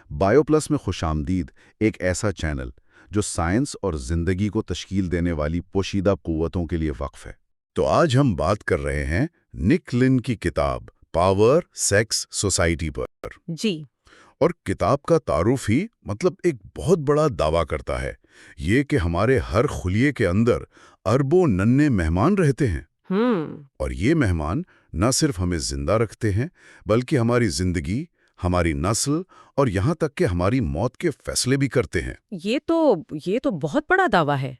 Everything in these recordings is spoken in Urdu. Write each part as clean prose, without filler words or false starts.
بایو پلس میں خوش آمدید، ایک ایسا چینل جو سائنس اور زندگی کو تشکیل دینے والی پوشیدہ قوتوں کے لیے وقف ہے۔ تو آج ہم بات کر رہے ہیں نک لن کی کتاب پاور، سیکس، سوسائٹی پر۔ جی۔ اور کتاب کا تعارف ہی ایک بہت بڑا دعویٰ کرتا ہے، یہ کہ ہمارے ہر خلیے کے اندر اربوں ننھے مہمان رہتے ہیں۔ اور یہ مہمان نہ صرف ہمیں زندہ رکھتے ہیں بلکہ ہماری زندگی، ہماری نسل اور یہاں تک کہ ہماری موت کے فیصلے بھی کرتے ہیں۔ یہ تو بہت بڑا دعویٰ ہے۔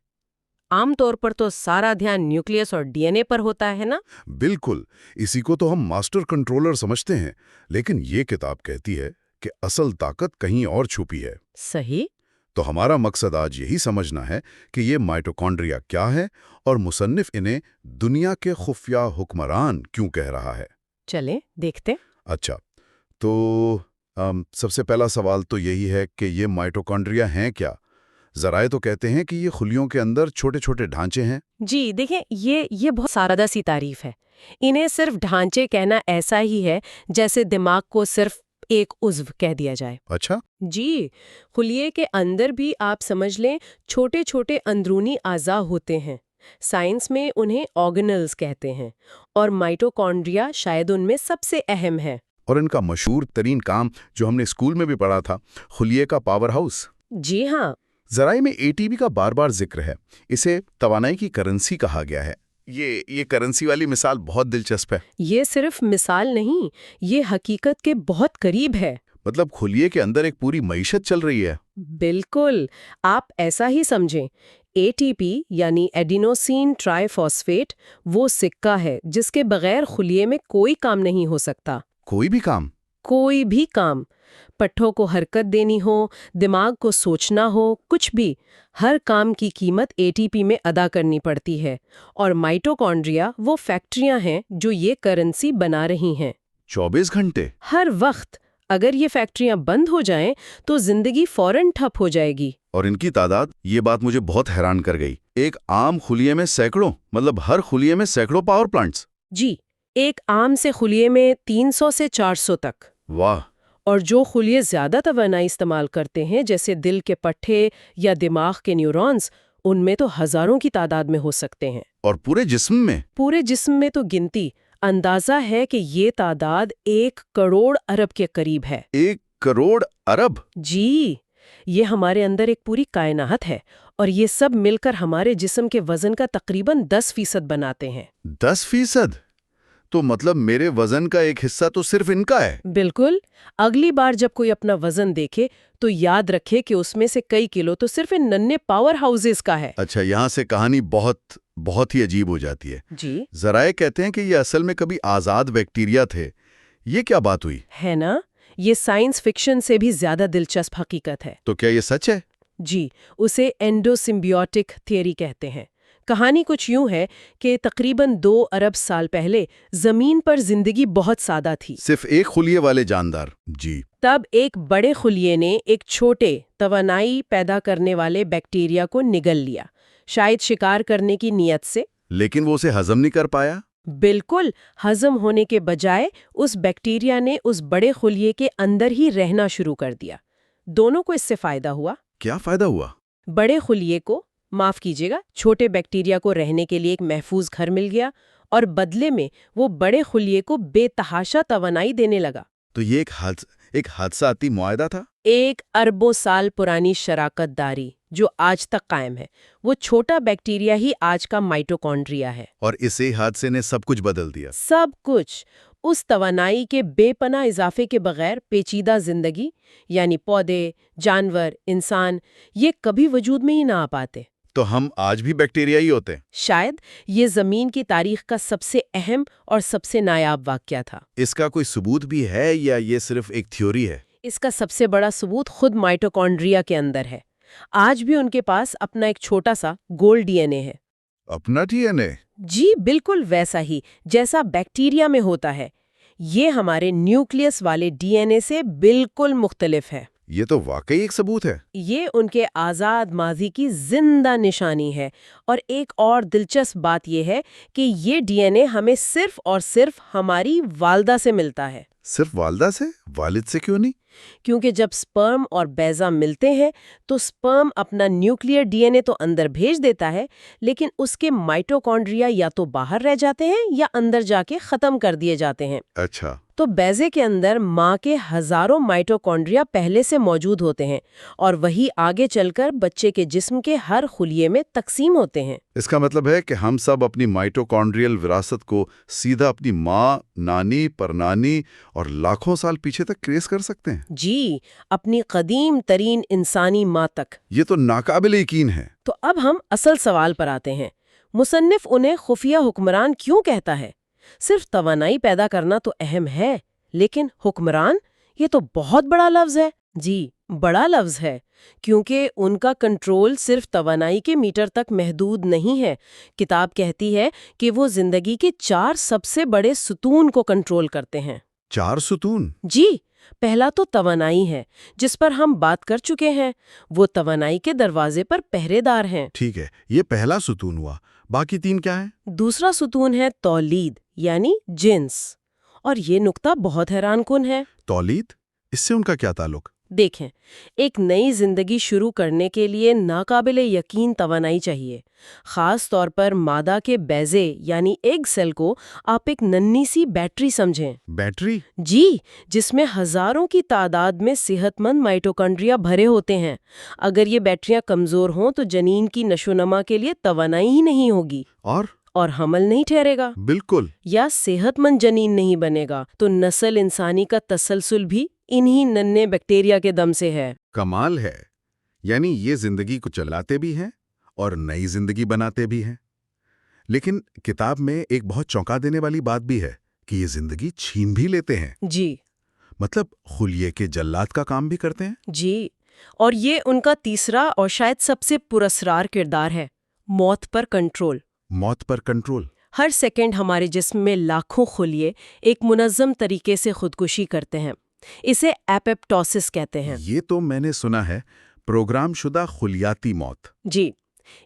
عام طور پر تو سارا دھیان نیوکلیس اور ڈی این اے پر ہوتا ہے نا؟ بالکل، اسی کو تو ہم ماسٹر کنٹرولر سمجھتے ہیں، لیکن یہ کتاب کہتی ہے کہ اصل طاقت کہیں اور چھپی ہے۔ صحیح۔ تو ہمارا مقصد آج یہی سمجھنا ہے کہ یہ مائٹوکونڈریا کیا ہے اور مصنف انہیں دنیا کے خفیہ حکمران کیوں کہہ رہا ہے۔ چلیں دیکھتے۔ اچھا، تو سب سے پہلا سوال تو یہی ہے کہ یہ مائٹوکونڈریا ہیں کیا؟ ذرائع تو کہتے ہیں کہ یہ خلیوں کے اندر چھوٹے چھوٹے ڈھانچے ہیں۔ جی دیکھیں، یہ بہت سادہ سی تعریف ہے۔ انہیں صرف ڈھانچے کہنا ایسا ہی ہے جیسے دماغ کو صرف ایک عضو کہہ دیا جائے۔ اچھا جی، خلیے کے اندر بھی آپ سمجھ لیں چھوٹے چھوٹے اندرونی اعضاء ہوتے ہیں۔ سائنس میں انہیں آرگنلز کہتے ہیں، اور مائٹوکونڈریا شاید ان میں سب سے اہم ہے۔ اور ان کا مشہور ترین کام جو ہم نے اسکول میں بھی پڑھا تھا، خلیے کا پاور ہاؤس۔ جی ہاں۔ ذرائع میں اے ٹی پی کا بار بار ذکر ہے، اسے توانائی کی کرنسی کہا گیا ہے۔ یہ کرنسی والی مثال بہت دلچسپ ہے۔ یہ صرف مثال نہیں، یہ حقیقت کے بہت قریب ہے۔ خلیے کے اندر ایک پوری معیشت چل رہی ہے۔ بالکل، آپ ایسا ہی سمجھیں۔ اے ٹی پی یعنی ایڈینوسین ٹرائی فاسفیٹ وہ سکہ ہے جس کے بغیر خلیے میں کوئی کام نہیں ہو سکتا۔ کوئی بھی کام؟ کوئی بھی کام۔ پٹھوں کو حرکت دینی ہو، دماغ کو سوچنا ہو، کچھ بھی، ہر کام کی قیمت اے ٹی پی میں ادا کرنی پڑتی ہے۔ اور مائٹوکونڈریا وہ فیکٹریاں ہیں جو یہ کرنسی بنا رہی ہیں۔ 24 گھنٹے؟ ہر وقت۔ اگر یہ فیکٹریاں بند ہو جائیں تو زندگی فوراً ٹھپ ہو جائے گی۔ اور ان کی تعداد، یہ بات مجھے بہت حیران کر گئی، ایک عام خلیے میں سینکڑوں، ہر خلیے میں سینکڑوں پاور پلانٹس۔ جی، ایک عام سے خلیے میں 300 سے 400 تک۔ واہ! اور جو خلیے زیادہ توانائی استعمال کرتے ہیں جیسے دل کے پٹھے یا دماغ کے نیورونز، ان میں تو ہزاروں کی تعداد میں ہو سکتے ہیں۔ اور پورے جسم میں؟ پورے جسم میں تو گنتی، اندازہ ہے کہ یہ تعداد 1 کروڑ ارب کے قریب ہے۔ 1 کروڑ ارب؟ جی، یہ ہمارے اندر ایک پوری کائنات ہے، اور یہ سب مل کر ہمارے جسم کے وزن کا تقریباً 10% بناتے ہیں۔ 10%؟ تو میرے وزن کا ایک حصہ تو صرف ان کا ہے۔ بالکل۔ اگلی بار جب کوئی اپنا وزن دیکھے تو یاد رکھے کہ اس میں سے کئی کلو تو صرف ان ننھے پاور ہاؤسز کا ہے۔ اچھا، یہاں سے کہانی بہت ہی عجیب ہو جاتی ہے۔ جی۔ ذرائع کہتے ہیں کہ یہ اصل میں کبھی آزاد بیکٹیریا تھے۔ یہ کیا بات ہوئی؟ ہے نا، یہ سائنس فکشن سے بھی زیادہ دلچسپ حقیقت ہے۔ تو کیا یہ سچ ہے؟ جی، اسے اینڈو سمبیوٹک تھیوری کہتے ہیں۔ کہانی کچھ یوں ہے کہ تقریباً 2 ارب سال پہلے زمین پر زندگی بہت سادہ تھی، صرف ایک خلیے والے جاندار۔ جی۔ تب ایک بڑے خلیے نے ایک چھوٹے توانائی پیدا کرنے والے بیکٹیریا کو نگل لیا، شاید شکار کرنے کی نیت سے۔ لیکن وہ اسے ہضم نہیں کر پایا؟ بالکل، ہضم ہونے کے بجائے اس بیکٹیریا نے اس بڑے خلیے کے اندر ہی رہنا شروع کر دیا۔ دونوں کو اس سے فائدہ ہوا۔ کیا فائدہ ہوا؟ بڑے خلیے کو، معاف کیجیے گا، چھوٹے بیکٹیریا کو رہنے کے لیے ایک محفوظ گھر مل گیا، اور بدلے میں وہ بڑے خلیے کو بے تحاشا توانائی دینے لگا۔ تو یہ ایک حادثاتی معاہدہ تھا؟ 1 اربوں سال پرانی شراکت داری جو آج تک قائم ہے۔ وہ چھوٹا بیکٹیریا ہی آج کا مائٹوکونڈریا ہے۔ اور اسی حادثے نے سب کچھ بدل دیا۔ سب کچھ۔ اس توانائی کے بے پناہ اضافے کے بغیر پیچیدہ زندگی، یعنی پودے، جانور، انسان، یہ کبھی وجود میں ہی نہ آ پاتے۔ تو ہم آج بھی بیکٹیریا ہی ہوتے؟ شاید یہ زمین کی تاریخ کا سب سے اہم اور سب سے نایاب واقعہ تھا۔ اس کا کوئی ثبوت بھی ہے یا یہ صرف ایک تھیوری ہے؟ اس کا سب سے بڑا ثبوت خود مائٹوکونڈریا کے اندر ہے۔ آج بھی ان کے پاس اپنا ایک چھوٹا سا گول ڈی این اے ہے۔ اپنا ڈی این اے؟ جی بالکل ویسا ہی جیسا بیکٹیریا میں ہوتا ہے۔ یہ ہمارے نیوکلیس والے ڈی این اے سے بالکل مختلف ہے۔ یہ تو واقعی ایک ثبوت ہے۔ یہ ان کے آزاد ماضی کی زندہ نشانی ہے۔ اور ایک اور دلچسپ بات یہ ہے کہ یہ ڈی این اے ہمیں صرف اور صرف ہماری والدہ سے ملتا ہے۔ صرف والدہ سے؟ والد سے کیوں نہیں؟ کیونکہ جب سپرم اور بیضہ ملتے ہیں تو سپرم اپنا نیوکلیئر ڈی این اے تو اندر بھیج دیتا ہے، لیکن اس کے مائٹوکونڈریا یا تو باہر رہ جاتے ہیں یا اندر جا کے ختم کر دیے جاتے ہیں۔ اچھا۔ تو بیضے کے اندر ماں کے ہزاروں مائٹوکونڈریا پہلے سے موجود ہوتے ہیں اور وہی آگے چل کر بچے کے جسم کے ہر خلیے میں تقسیم ہوتے ہیں۔ اس کا مطلب ہے کہ ہم سب اپنی مائٹوکونڈریل وراثت کو سیدھا اپنی ماں، نانی، پرنانی اور لاکھوں سال پیچھے تک ٹریس کر سکتے ہیں؟ جی، اپنی قدیم ترین انسانی ماں تک۔ یہ تو ناقابل یقین ہے۔ تو اب ہم اصل سوال پر آتے ہیں، مصنف انہیں خفیہ حکمران کیوں کہتا ہے؟ صرف توانائی پیدا کرنا تو اہم ہے، لیکن حکمران، یہ تو بہت بڑا لفظ ہے۔ جی، بڑا لفظ ہے، کیونکہ ان کا کنٹرول صرف توانائی کے میٹر تک محدود نہیں ہے۔ کتاب کہتی ہے کہ وہ زندگی کے 4 سب سے بڑے ستون کو کنٹرول کرتے ہیں۔ 4 ستون؟ جی، پہلا تو توانائی ہے، جس پر ہم بات کر چکے ہیں۔ وہ توانائی کے دروازے پر پہرے دار ہیں۔ ٹھیک ہے، یہ پہلا ستون ہوا۔ باقی 3 کیا ہیں؟ دوسرا ستون ہے تولید، یعنی جنس، اور یہ نقطہ بہت حیران کن ہے۔ تولید؟ اس سے ان کا کیا تعلق؟ دیکھیں، ایک نئی زندگی شروع کرنے کے لیے ناقابل یقین توانائی چاہیے۔ خاص طور پر مادہ کے بیضے یعنی ایگ سیل کو آپ ایک ننھی سی بیٹری سمجھیں۔ بیٹری؟ جی، جس میں ہزاروں کی تعداد میں صحت مند مائٹوکونڈریا بھرے ہوتے ہیں۔ اگر یہ بیٹریاں کمزور ہوں تو جنین کی نشو و نما کے لیے توانائی ہی نہیں ہوگی اور حمل نہیں ٹھہرے گا۔ بالکل۔ یا صحت مند جنین نہیں بنے گا تو نسل انسانی کا تسلسل بھی انہی ننھے بیکٹیریا کے دم سے ہے۔ کمال ہے، یعنی یہ زندگی کو چلاتے بھی ہیں اور نئی زندگی بناتے بھی ہیں۔ لیکن کتاب میں ایک بہت چونکا دینے والی بات بھی ہے کہ یہ زندگی چھین بھی لیتے ہیں۔ جی، مطلب خلیے کے جلاد کا کام بھی کرتے ہیں؟ جی، اور یہ ان کا تیسرا اور شاید سب سے پراسرار کردار ہے، موت پر کنٹرول۔ موت پر کنٹرول؟ ہر سیکنڈ ہمارے جسم میں لاکھوں خلیے ایک منظم طریقے سے خودکشی کرتے ہیں۔ اسے ایپپٹوسس کہتے ہیں۔ یہ تو میں نے سنا ہے، پروگرام شدہ خلیاتی موت۔ جی،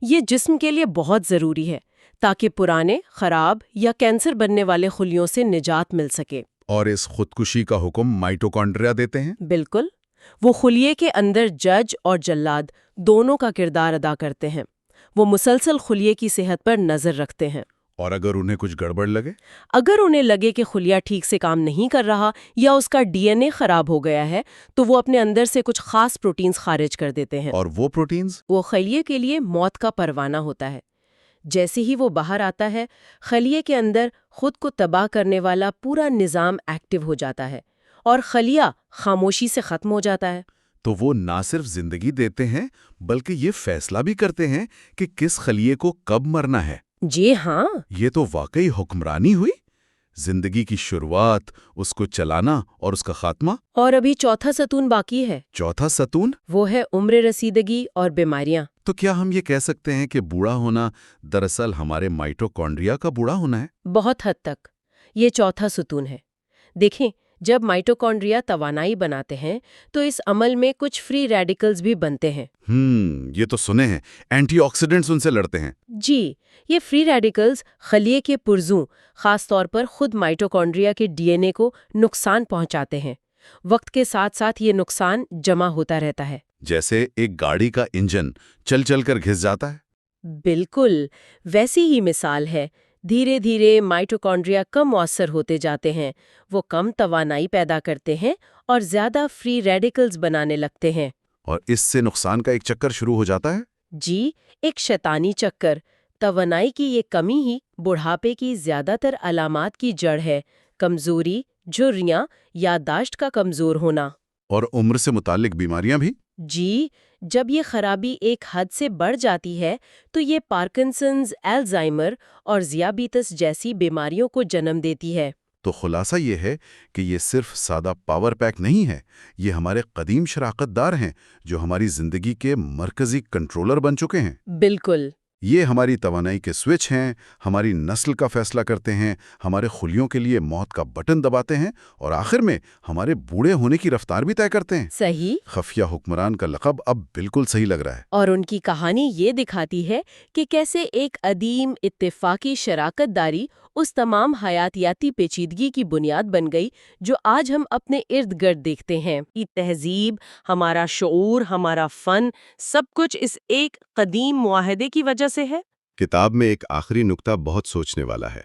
یہ جسم کے لیے بہت ضروری ہے تاکہ پرانے، خراب یا کینسر بننے والے خلیوں سے نجات مل سکے۔ اور اس خودکشی کا حکم مائٹوکونڈریا دیتے ہیں؟ بالکل، وہ خلیے کے اندر جج اور جلاد دونوں کا کردار ادا کرتے ہیں۔ وہ مسلسل خلیے کی صحت پر نظر رکھتے ہیں۔ اور اگر انہیں کچھ گڑبڑ لگے؟ اگر انہیں لگے کہ خلیہ ٹھیک سے کام نہیں کر رہا یا اس کا ڈی این اے خراب ہو گیا ہے تو وہ اپنے اندر سے کچھ خاص پروٹینز خارج کر دیتے ہیں۔ اور وہ پروٹینز؟ وہ خلیے کے لیے موت کا پروانہ ہوتا ہے۔ جیسے ہی وہ باہر آتا ہے، خلیے کے اندر خود کو تباہ کرنے والا پورا نظام ایکٹیو ہو جاتا ہے اور خلیہ خاموشی سے ختم ہو جاتا ہے۔ تو وہ نہ صرف زندگی دیتے ہیں بلکہ یہ فیصلہ بھی کرتے ہیں کہ کس خلیے کو کب مرنا ہے۔ جی ہاں، یہ تو واقعی حکمرانی ہوئی، زندگی کی شروعات، اس کو چلانا اور اس کا خاتمہ۔ اور ابھی چوتھا ستون باقی ہے۔ چوتھا ستون؟ وہ ہے عمر رسیدگی اور بیماریاں۔ تو کیا ہم یہ کہہ سکتے ہیں کہ بوڑھا ہونا دراصل ہمارے مائٹوکونڈریا کا بوڑھا ہونا ہے؟ بہت حد تک یہ چوتھا ستون ہے۔ دیکھیں، جب مائٹوکونڈریا توانائی بناتے ہیں تو اس عمل میں کچھ فری ریڈیکلز بھی بنتے ہیں۔ یہ تو سنے ہیں، اینٹی آکسیڈنٹس ان سے لڑتے ہیں۔ جی، یہ فری ریڈیکلز خلیے کے پرزوں، خاص طور پر خود مائٹوکونڈریا کے ڈی این اے کو نقصان پہنچاتے ہیں۔ وقت کے ساتھ ساتھ یہ نقصان جمع ہوتا رہتا ہے۔ جیسے ایک گاڑی کا انجن چل چل کر گھس جاتا ہے۔ بالکل ویسی ہی مثال ہے۔ دھیرے دھیرے مائٹوکونڈریا کم مؤثر ہوتے جاتے ہیں، وہ کم توانائی پیدا کرتے ہیں اور زیادہ فری ریڈیکلز بنانے لگتے ہیں۔ اور اس سے نقصان کا ایک چکر شروع ہو جاتا ہے؟ جی، ایک شیطانی چکر۔ توانائی کی یہ کمی ہی بڑھاپے کی زیادہ تر علامات کی جڑ ہے۔ کمزوری، جھریاں، یادداشت کا کمزور ہونا۔ اور عمر سے متعلق بیماریاں بھی؟ جی، جب یہ خرابی ایک حد سے بڑھ جاتی ہے تو یہ پارکنسنز، الزائمر اور ذیابیطس جیسی بیماریوں کو جنم دیتی ہے۔ تو خلاصہ یہ ہے کہ یہ صرف سادہ پاور پیک نہیں ہے، یہ ہمارے قدیم شراکت دار ہیں جو ہماری زندگی کے مرکزی کنٹرولر بن چکے ہیں۔ بالکل، یہ ہماری توانائی کے سوئچ ہیں، ہماری نسل کا فیصلہ کرتے ہیں، ہمارے خلیوں کے لیے موت کا بٹن دباتے ہیں اور آخر میں ہمارے بوڑھے ہونے کی رفتار بھی طے کرتے ہیں۔ صحیح۔ خفیہ حکمران کا لقب اب بالکل صحیح لگ رہا ہے۔ اور ان کی کہانی یہ دکھاتی ہے کہ کیسے ایک عدیم اتفاقی شراکت داری اس تمام حیاتیاتی پیچیدگی کی بنیاد بن گئی جو آج ہم اپنے ارد گرد دیکھتے ہیں۔ یہ تہذیب، ہمارا شعور، ہمارا فن، سب کچھ اس ایک قدیم معاہدے کی وجہ سے ہے۔ کتاب میں ایک آخری نکتہ بہت سوچنے والا ہے،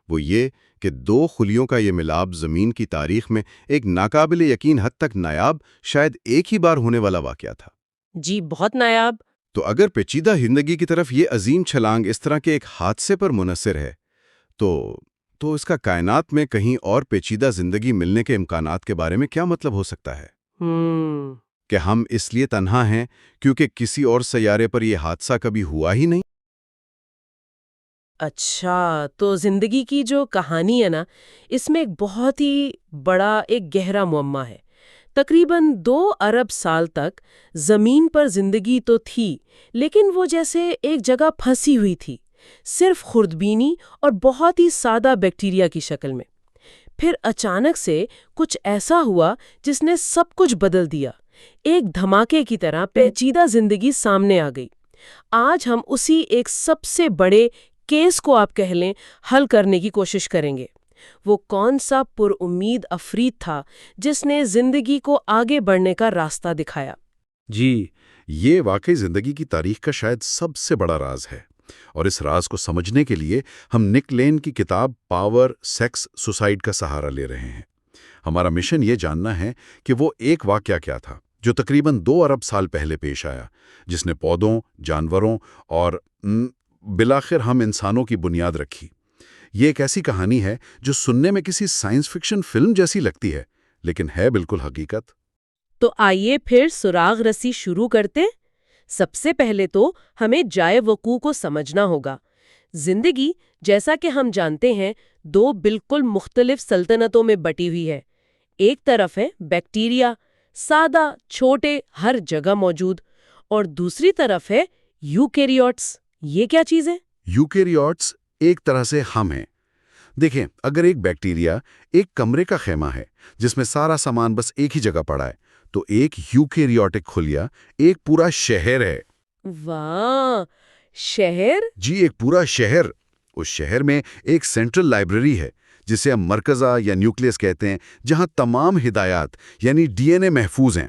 وہ یہ کہ دو خلیوں کا یہ ملاب زمین کی تاریخ میں ایک ناقابل یقین حد تک نایاب، شاید ایک ہی بار ہونے والا واقعہ تھا۔ جی، بہت نایاب۔ تو اگر پیچیدہ زندگی کی طرف یہ عظیم چھلانگ اس طرح کے ایک حادثے پر منحصر ہے تو اس کا کائنات میں کہیں اور پیچیدہ زندگی ملنے کے امکانات کے بارے میں کیا مطلب ہو سکتا ہے؟ کہ ہم اس لیے تنہا ہیں کیونکہ کسی اور سیارے پر یہ حادثہ کبھی ہوا ہی نہیں؟ اچھا، تو زندگی کی جو کہانی ہے نا، اس میں ایک بہت ہی بڑا، ایک گہرا معمہ ہے۔ تقریباً 2 ارب سال تک زمین پر زندگی تو تھی، لیکن وہ جیسے ایک جگہ پھنسی ہوئی تھی، صرف خوردبینی اور بہت ہی سادہ بیکٹیریا کی شکل میں۔ پھر اچانک سے کچھ ایسا ہوا جس نے سب کچھ بدل دیا۔ ایک دھماکے کی طرح پیچیدہ زندگی سامنے آ گئی۔ آج ہم اسی ایک سب سے بڑے کیس کو آپ کہہ لیں حل کرنے کی کوشش کریں گے۔ وہ کون سا پر امید افریت تھا جس نے زندگی کو آگے بڑھنے کا راستہ دکھایا؟ جی، یہ واقعی زندگی کی تاریخ کا شاید سب سے بڑا راز ہے، اور اس راز کو سمجھنے کے لیے ہم نک لین کی کتاب پاور، سیکس، سوسائڈ کا سہارا لے رہے ہیں۔ ہمارا مشن یہ جاننا ہے کہ وہ ایک واقعہ کیا تھا جو تقریباً 2 ارب سال پہلے پیش آیا، جس نے پودوں، جانوروں اور بالآخر ہم انسانوں کی بنیاد رکھی۔ یہ ایک ایسی کہانی ہے جو سننے میں کسی سائنس فکشن فلم جیسی لگتی ہے، لیکن ہے بالکل حقیقت۔ تو آئیے پھر سراغ رسی شروع کرتے۔ سب سے پہلے تو ہمیں جائے وقوع کو سمجھنا ہوگا۔ زندگی، جیسا کہ ہم جانتے ہیں، 2 بالکل مختلف سلطنتوں میں بٹی ہوئی ہے۔ ایک طرف ہے بیکٹیریا، سادہ، چھوٹے، ہر جگہ موجود، اور دوسری طرف ہے یوکیریوٹس۔ یہ کیا چیز ہے؟ یوکیریوٹس ایک طرح سے ہم ہیں۔ دیکھیں، اگر ایک بیکٹیریا ایک کمرے کا خیمہ ہے جس میں سارا سامان بس ایک ہی جگہ پڑا ہے، تو ایک یوکیریوٹک خلیہ ایک پورا شہر ہے۔ واہ، شہر؟ جی، ایک پورا شہر۔ اس شہر میں ایک سینٹرل لائبریری ہے جسے ہم مرکزہ یا نیوکلیس کہتے ہیں، جہاں تمام ہدایات یعنی ڈی این اے محفوظ ہیں۔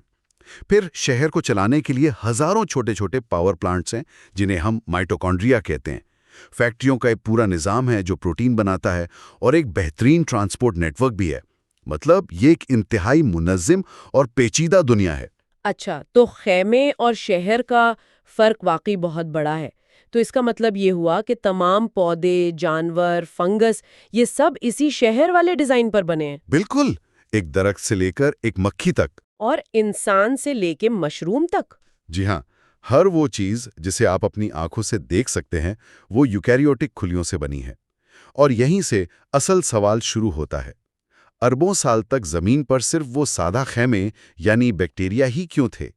پھر شہر کو چلانے کے لیے ہزاروں چھوٹے چھوٹے پاور پلانٹس ہیں جنہیں ہم مائٹوکونڈریا کہتے ہیں۔ فیکٹریوں کا ایک پورا نظام ہے جو پروٹین بناتا ہے، اور ایک بہترین ٹرانسپورٹ نیٹ ورک بھی ہے۔ مطلب یہ ایک انتہائی منظم اور پیچیدہ دنیا ہے۔ اچھا، تو خیمے اور شہر کا فرق واقعی بہت بڑا ہے۔ تو اس کا مطلب یہ ہوا کہ تمام پودے، جانور، فنگس، یہ سب اسی شہر والے ڈیزائن پر بنے ہیں۔ بالکل، ایک درخت سے لے کر ایک مکھی تک، اور انسان سے لے کے مشروم تک۔ جی ہاں، ہر وہ چیز جسے آپ اپنی آنکھوں سے دیکھ سکتے ہیں وہ یوکیریوٹک خلیوں سے بنی ہے۔ اور یہیں سے اصل سوال شروع ہوتا ہے، اربوں سال تک زمین پر صرف وہ سادہ خیمے یعنی بیکٹیریا ہی کیوں تھے؟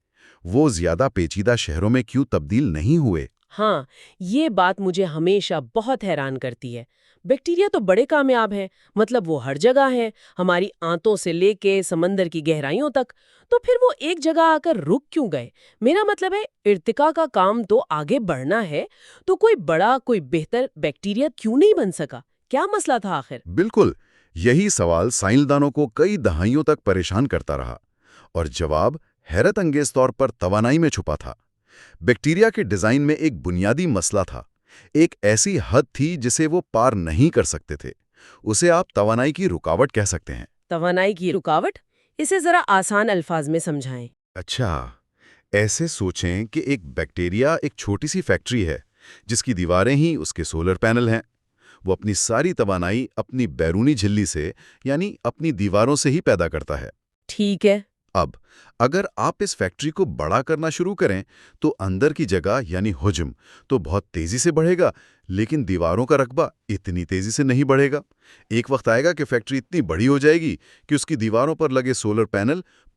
وہ زیادہ پیچیدہ شہروں میں کیوں تبدیل نہیں ہوئے؟ ہاں، یہ بات مجھے ہمیشہ بہت حیران کرتی ہے۔ بیکٹیریا تو بڑے کامیاب ہیں، مطلب وہ ہر جگہ ہیں، ہماری آنتوں سے لے کے سمندر کی گہرائیوں تک۔ تو پھر وہ ایک جگہ آ کر رک کیوں گئے؟ میرا مطلب ہے، ارتقاء کا کام تو آگے بڑھنا ہے، تو کوئی بڑا، کوئی بہتر بیکٹیریا کیوں نہیں بن سکا؟ کیا مسئلہ تھا آخر؟ بالکل، یہی سوال سائنسدانوں کو کئی دہائیوں تک پریشان کرتا رہا، اور جواب حیرت انگیز طور پر توانائی میں چھپا تھا۔ بیکٹیریا کے ڈیزائن میں ایک بنیادی مسئلہ تھا، ایک ایسی حد تھی جسے وہ پار نہیں کر سکتے تھے۔ اسے آپ توانائی کی رکاوٹ کہہ سکتے ہیں۔ توانائی کی رکاوٹ؟ اسے ذرا آسان الفاظ میں سمجھائیں۔ اچھا، ایسے سوچیں کہ ایک بیکٹیریا ایک چھوٹی سی فیکٹری ہے جس کی دیواریں ہی اس کے سولر پینل ہیں۔ وہ اپنی ساری توانائی اپنی بیرونی جھلی سے یعنی اپنی دیواروں سے ہی پیدا کرتا ہے۔ ٹھیک ہے۔ اب اگر آپ اس فیکٹری کو بڑا کرنا شروع کریں تو اندر کی جگہ یعنی حجم تو بہت تیزی سے بڑھے گا، لیکن دیواروں کا رقبہ اتنی تیزی سے نہیں بڑھے گا۔ ایک وقت آئے گا کہ فیکٹری اتنی بڑی ہو جائے گی کہ اس کی دیواروں پر لگے سولر پینل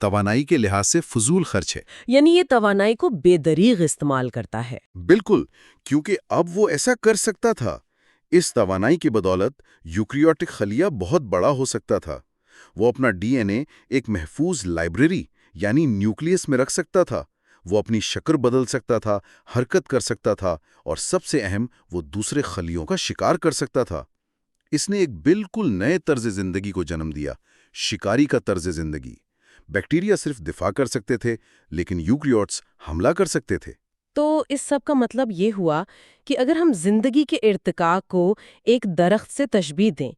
توانائی کے لحاظ سے فضول خرچ ہے۔ یعنی یہ توانائی کو بے دریغ استعمال کرتا ہے۔ بالکل، کیونکہ اب وہ ایسا کر سکتا تھا۔ اس توانائی کی بدولت یوکریوٹک خلیہ بہت بڑا ہو سکتا تھا۔ وہ اپنا ڈی این اے ایک محفوظ لائبریری یعنی نیوکلیس میں رکھ سکتا تھا۔ وہ اپنی شکل بدل سکتا تھا، حرکت کر سکتا تھا، اور سب سے اہم، وہ دوسرے خلیوں کا شکار کر سکتا تھا۔ اس نے ایک بالکل نئے طرز زندگی کو جنم دیا، شکاری کا طرز زندگی۔ بیکٹیریا صرف دفاع کر سکتے تھے، لیکن یوکریوٹس حملہ کر سکتے تھے۔ تو اس سب کا مطلب یہ ہوا کہ اگر ہم زندگی کے ارتقاء کو ایک درخت سے تشبیہ دیں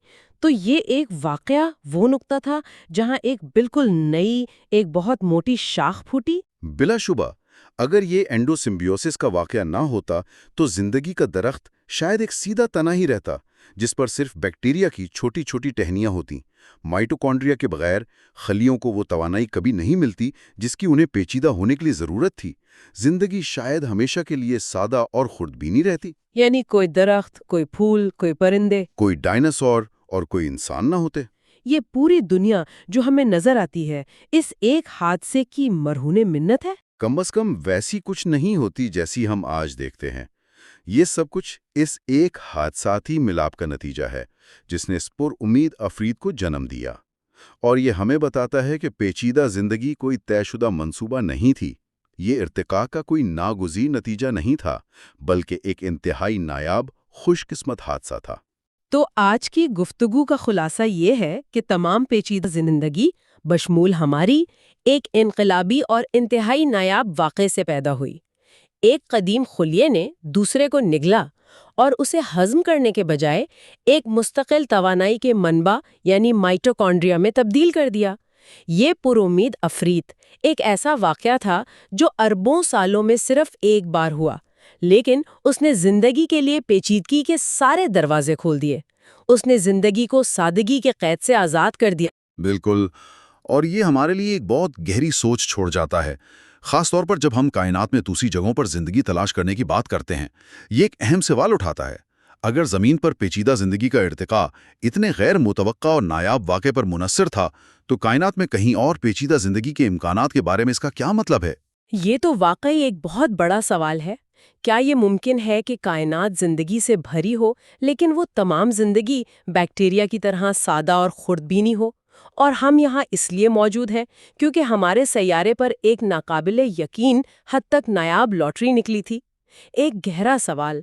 تو یہ ایک واقعہ وہ نقطہ تھا جہاں ایک بالکل نئی، ایک بہت موٹی شاخ پھوٹی۔ بلا شبہ، اگر یہ اینڈو سمبیوسس کا واقعہ نہ ہوتا تو زندگی کا درخت شاید ایک سیدھا تنا ہی رہتا جس پر صرف بیکٹیریا کی چھوٹی چھوٹی ٹہنیاں ہوتیں۔ مائٹوکونڈریا کے بغیر خلیوں کو وہ توانائی کبھی نہیں ملتی جس کی انہیں پیچیدہ ہونے کے لیے ضرورت تھی۔ زندگی شاید ہمیشہ کے لیے سادہ اور خوردبینی رہتی۔ یعنی کوئی درخت، کوئی پھول، کوئی پرندے، کوئی ڈائناسور اور کوئی انسان نہ ہوتے۔ یہ پوری دنیا جو ہمیں نظر آتی ہے اس ایک حادثے کی مرہون منت ہے۔ کم از کم ویسی کچھ نہیں ہوتی جیسی ہم آج دیکھتے ہیں۔ یہ سب کچھ اس ایک حادثاتی ملاپ کا نتیجہ ہے جس نے اس پر امید افرید کو جنم دیا، اور یہ ہمیں بتاتا ہے کہ پیچیدہ زندگی کوئی طے شدہ منصوبہ نہیں تھی۔ یہ ارتقاء کا کوئی ناگزیر نتیجہ نہیں تھا، بلکہ ایک انتہائی نایاب، خوش قسمت حادثہ تھا۔ تو آج کی گفتگو کا خلاصہ یہ ہے کہ تمام پیچیدہ زندگی بشمول ہماری ایک انقلابی اور انتہائی نایاب واقعے سے پیدا ہوئی۔ ایک قدیم خلیے نے دوسرے کو نگلا اور اسے ہضم کرنے کے بجائے ایک مستقل توانائی کے منبع یعنی مائٹوکونڈریا میں تبدیل کر دیا۔ یہ پر امید افریط ایک ایسا واقعہ تھا جو اربوں سالوں میں صرف ایک بار ہوا، لیکن اس نے زندگی کے لیے پیچیدگی کے سارے دروازے کھول دیے۔ اس نے زندگی کو سادگی کے قید سے آزاد کر دیا۔ بالکل، اور یہ ہمارے لیے ایک بہت گہری سوچ چھوڑ جاتا ہے، خاص طور پر جب ہم کائنات میں دوسری جگہوں پر زندگی تلاش کرنے کی بات کرتے ہیں۔ یہ ایک اہم سوال اٹھاتا ہے، اگر زمین پر پیچیدہ زندگی کا ارتقاء اتنے غیر متوقع اور نایاب واقعے پر منحصر تھا، تو کائنات میں کہیں اور پیچیدہ زندگی کے امکانات کے بارے میں اس کا کیا مطلب ہے؟ یہ تو واقعی ایک بہت بڑا سوال ہے۔ کیا یہ ممکن ہے کہ کائنات زندگی سے بھری ہو لیکن وہ تمام زندگی بیکٹیریا کی طرح سادہ اور خوردبینی ہو، اور ہم یہاں اس لیے موجود ہیں کیونکہ ہمارے سیارے پر ایک ناقابل یقین حد تک نایاب لاٹری نکلی تھی؟ ایک گہرا سوال۔